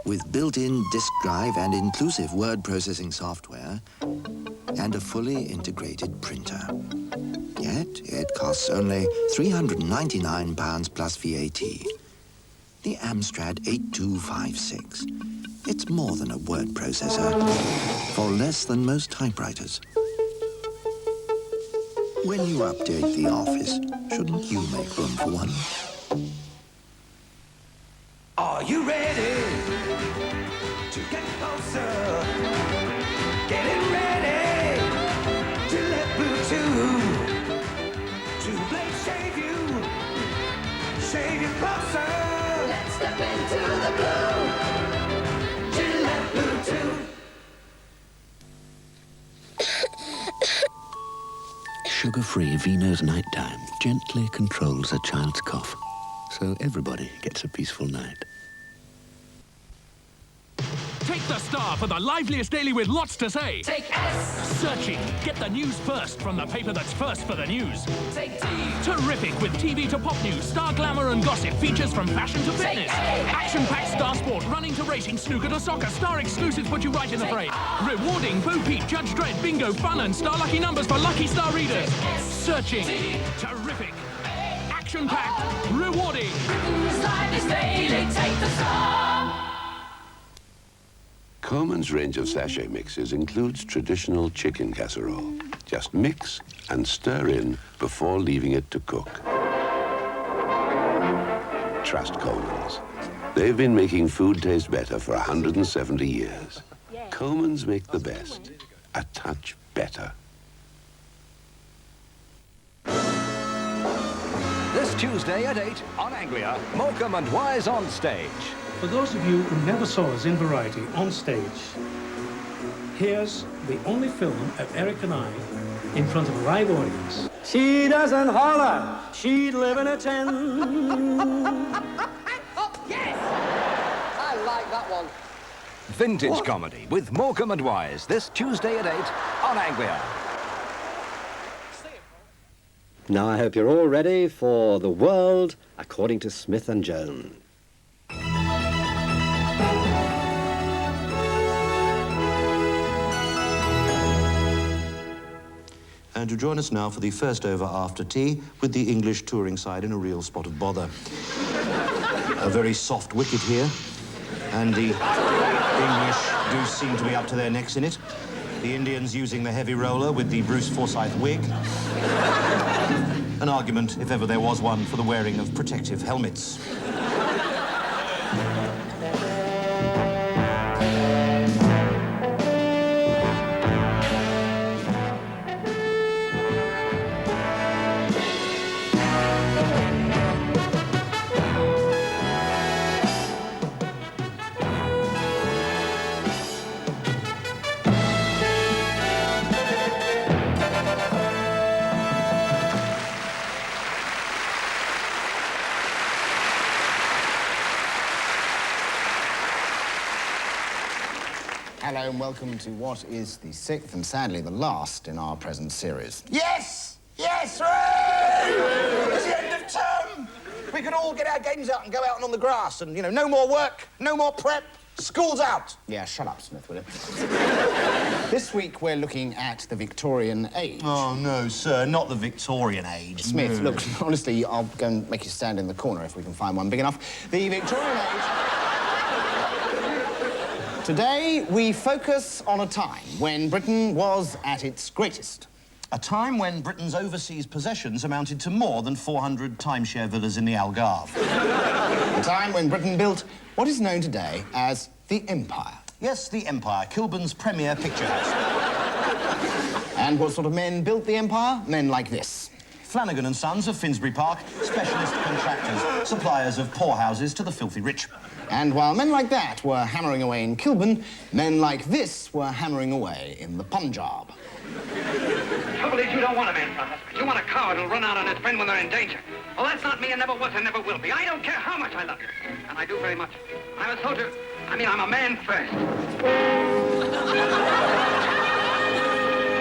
Speaker 18: With built-in disk drive and inclusive word processing software, and a fully integrated printer. Yet, it costs only £399 plus VAT. The Amstrad 8256. It's more than a word processor, for less than most typewriters. When you update the office, shouldn't you make room for one?
Speaker 9: Are you ready to get closer? Getting ready to let Bluetooth to blade shave you closer. Let's step into the blue. Gillette Bluetooth.
Speaker 31: Sugar-free Vino's Nighttime gently controls a child's cough, so everybody gets a peaceful night.
Speaker 20: Take the Star for the liveliest daily with lots to say.
Speaker 9: Take S.
Speaker 20: Searching. Get the news first from the paper that's first for the news.
Speaker 9: Take T.
Speaker 20: Terrific with TV to pop news, star glamour and gossip, features from fashion to fitness. Action-packed Star Sport, running to racing, snooker to soccer, Star exclusives put you right in the fray. Rewarding, Bo Peep, Judge Dredd, bingo, fun and Star Lucky numbers for Lucky Star readers. Searching. Terrific. Action-packed. Rewarding.
Speaker 9: Britain's liveliest daily. Take the Star.
Speaker 21: Coleman's range of sachet mixes includes traditional chicken casserole. Just mix and stir in before leaving it to cook. Trust Coleman's. They've been making food taste better for 170 years. Coleman's make the best, a touch better.
Speaker 23: This Tuesday at 8 on Anglia, Morecambe and Wise on stage.
Speaker 25: For those of you who never saw us in Variety on stage, here's the only film of Eric and I in front of a live audience.
Speaker 15: She doesn't holler, she'd live in a tent.
Speaker 9: Yes! I like that one.
Speaker 23: Vintage comedy with Morecambe and Wise this Tuesday at 8 on Anglia.
Speaker 27: Now I hope you're all ready for The World According to Smith and Jones.
Speaker 28: And to join us now for the first over after tea with the English touring side in a real spot of bother. A very soft wicket here, and the English do seem to be up to their necks in it. The Indians using the heavy roller with the Bruce Forsyth wig. An argument, if ever there was one, for the wearing of protective helmets.
Speaker 29: Hello and welcome to what is the 6th and sadly the last in our present series.
Speaker 33: Yes! Yes! Hooray! It's the end of term! We can all get our games out and go out on the grass and, you know, no more work, no more prep, school's out.
Speaker 29: Yeah, shut up, Smith, will you? This week we're looking at the Victorian age.
Speaker 28: Oh, no, sir, not the Victorian age.
Speaker 29: Smith, look, honestly, I'll go and make you stand in the corner if we can find one big enough. The Victorian age... Today, we focus on a time when Britain was at its greatest.
Speaker 28: A time when Britain's overseas possessions amounted to more than 400 timeshare villas in the Algarve.
Speaker 29: A time when Britain built what is known today as the Empire.
Speaker 28: Yes, the Empire, Kilburn's premier picture house.
Speaker 29: And what sort of men built the Empire? Men like this.
Speaker 28: Flanagan and Sons of Finsbury Park, specialist contractors, suppliers of poorhouses to the filthy rich.
Speaker 29: And while men like that were hammering away in Kilburn, men like this were hammering away in the Punjab.
Speaker 16: Trouble is, you don't want a man for a husband. You want a coward who'll run out on his friend when they're in danger. Well, that's not me and never was and never will be. I don't care how much I love you. And I do very much. I'm a soldier. I mean, I'm a man first. All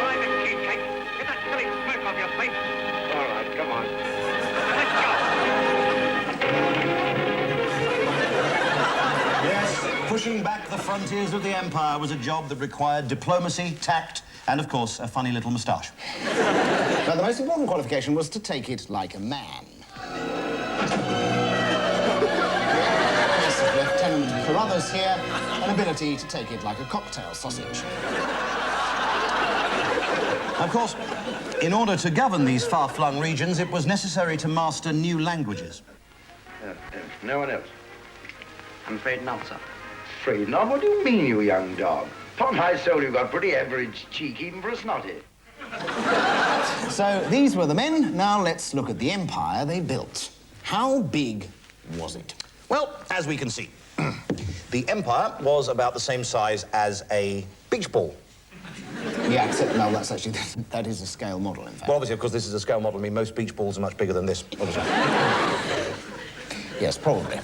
Speaker 16: right, Mr. Cheesecake. Get that silly smirk off your face. All right, come on. Let's go.
Speaker 28: Yes, pushing back the frontiers of the Empire was a job that required diplomacy, tact, and, of course, a funny little moustache.
Speaker 29: Now, the most important qualification was to take it like a man. Yes, Lieutenant Carruthers here, an ability to take it like a cocktail sausage.
Speaker 28: Of course, in order to govern these far-flung regions, it was necessary to master new languages.
Speaker 15: No one else? I'm afraid not, sir. Afraid not? What do you mean, you young dog? Upon my soul, you've got pretty average cheek, even for a snotty.
Speaker 29: So, these were the men. Now, let's look at the empire they built. How big was it?
Speaker 28: Well, as we can see, the Empire was about the same size as a beach ball.
Speaker 29: Yeah, except, no, that's actually, that is a scale model, in fact.
Speaker 28: Well, obviously, of course, this is a scale model. I mean, most beach balls are much bigger than this, obviously.
Speaker 29: Yes, probably.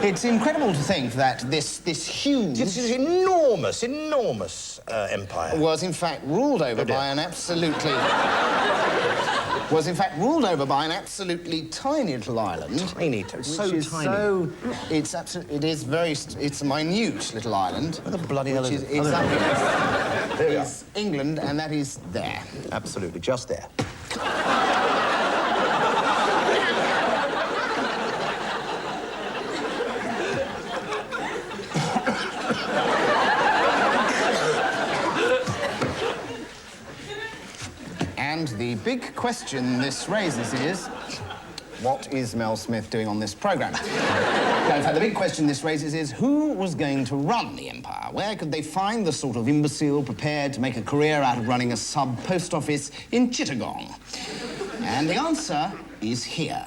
Speaker 29: It's incredible to think that this huge...
Speaker 28: This enormous empire...
Speaker 29: was, in fact, ruled over by an absolutely... was, in fact, ruled over by an absolutely tiny little island.
Speaker 28: Tiny, so tiny.
Speaker 29: It's a minute little island.
Speaker 28: Where the bloody hell is it?
Speaker 29: It's up here. There is England, and that is there.
Speaker 28: Absolutely, just there.
Speaker 29: And the big question this raises is, what is Mel Smith doing on this programme? No, in fact, the big question this raises is, who was going to run the empire? Where could they find the sort of imbecile prepared to make a career out of running a sub-post office in Chittagong? And the answer is here,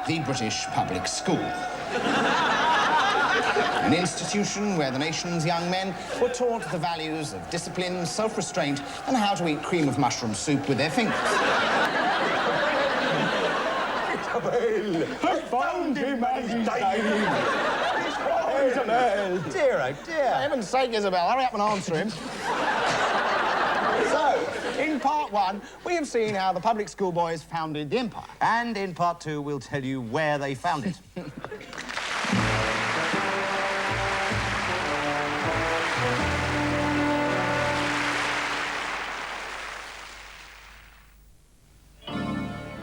Speaker 29: the British public school. An institution where the nation's young men were taught the values of discipline, self-restraint, and how to eat cream of mushroom soup with their fingers.
Speaker 9: I found him and he's dying.
Speaker 29: Isabel! Dear, oh dear. For heaven's sake, Isabel, hurry up and answer him. So, in part one, we have seen how the public school boys founded the empire.
Speaker 28: And in part two, we'll tell you where they found it.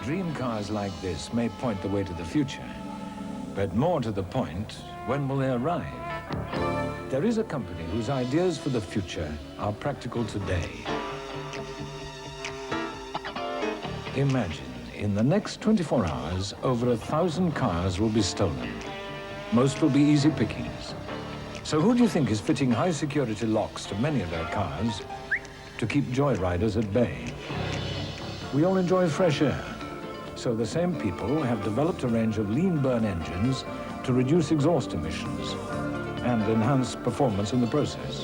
Speaker 1: Dream cars like this may point the way to the future, but more to the point, when will they arrive? There is a company whose ideas for the future are practical today. Imagine, in the next 24 hours, over 1,000 cars will be stolen. Most will be easy pickings. So who do you think is fitting high-security locks to many of their cars to keep joyriders at bay? We all enjoy fresh air. So the same people have developed a range of lean burn engines to reduce exhaust emissions and enhance performance in the process.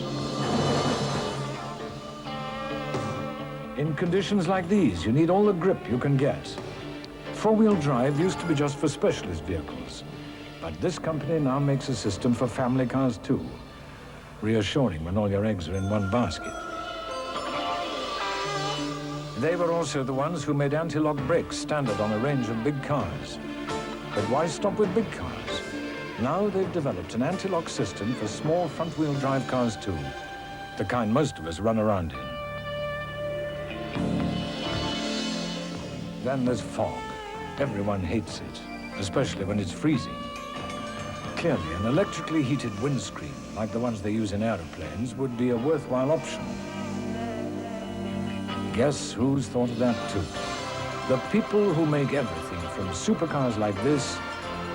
Speaker 1: In conditions like these, you need all the grip you can get. Four-wheel drive used to be just for specialist vehicles, but this company now makes a system for family cars too, reassuring when all your eggs are in one basket. They were also the ones who made anti-lock brakes standard on a range of big cars. But why stop with big cars? Now they've developed an anti-lock system for small front-wheel drive cars too, the kind most of us run around in. Then there's fog. Everyone hates it, especially when it's freezing. Clearly, an electrically heated windscreen, like the ones they use in aeroplanes, would be a worthwhile option. Guess who's thought of that too? The people who make everything from supercars like this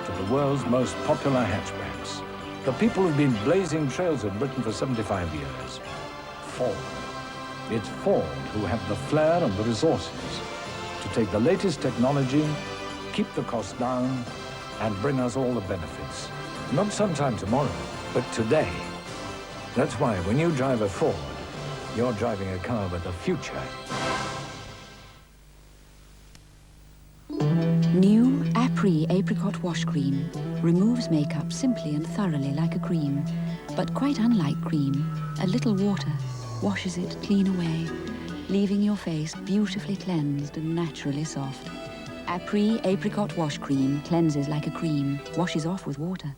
Speaker 1: to the world's most popular hatchbacks. The people who've been blazing trails in Britain for 75 years. Ford. It's Ford who have the flair and the resources to take the latest technology, keep the cost down, and bring us all the benefits. Not sometime tomorrow, but today. That's why when you drive a Ford, you're driving a car with a future.
Speaker 2: New Apres Apricot Wash Cream removes makeup simply and thoroughly like a cream, but quite unlike cream. A little water washes it clean away, leaving your face beautifully cleansed and naturally soft. Apres Apricot Wash Cream cleanses like a cream, washes off with water.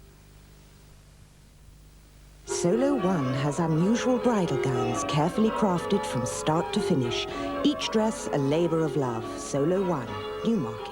Speaker 5: Solo One has unusual bridal gowns carefully crafted from start to finish. Each dress a labor of love. Solo One, Newmarket.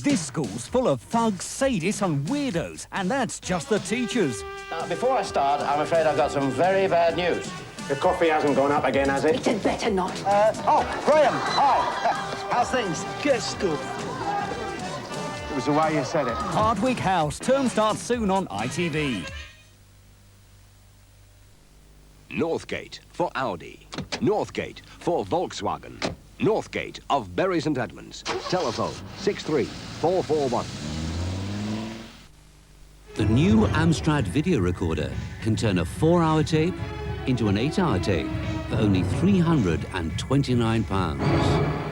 Speaker 6: This school's full of thugs, sadists and weirdos, and that's just the teachers.
Speaker 31: Before I start, I'm afraid I've got some very bad news. The coffee hasn't gone up again, has it?
Speaker 5: It had better not.
Speaker 31: Graham, hi. How's things?
Speaker 5: Good stuff.
Speaker 31: It was the way you said it.
Speaker 6: Hardwick House. Term starts soon on ITV.
Speaker 23: Northgate for Audi. Northgate for Volkswagen. Northgate of Bury St Edmunds. Telephone 63441.
Speaker 8: The new Amstrad video recorder can turn a 4-hour tape into an 8-hour tape for only £329.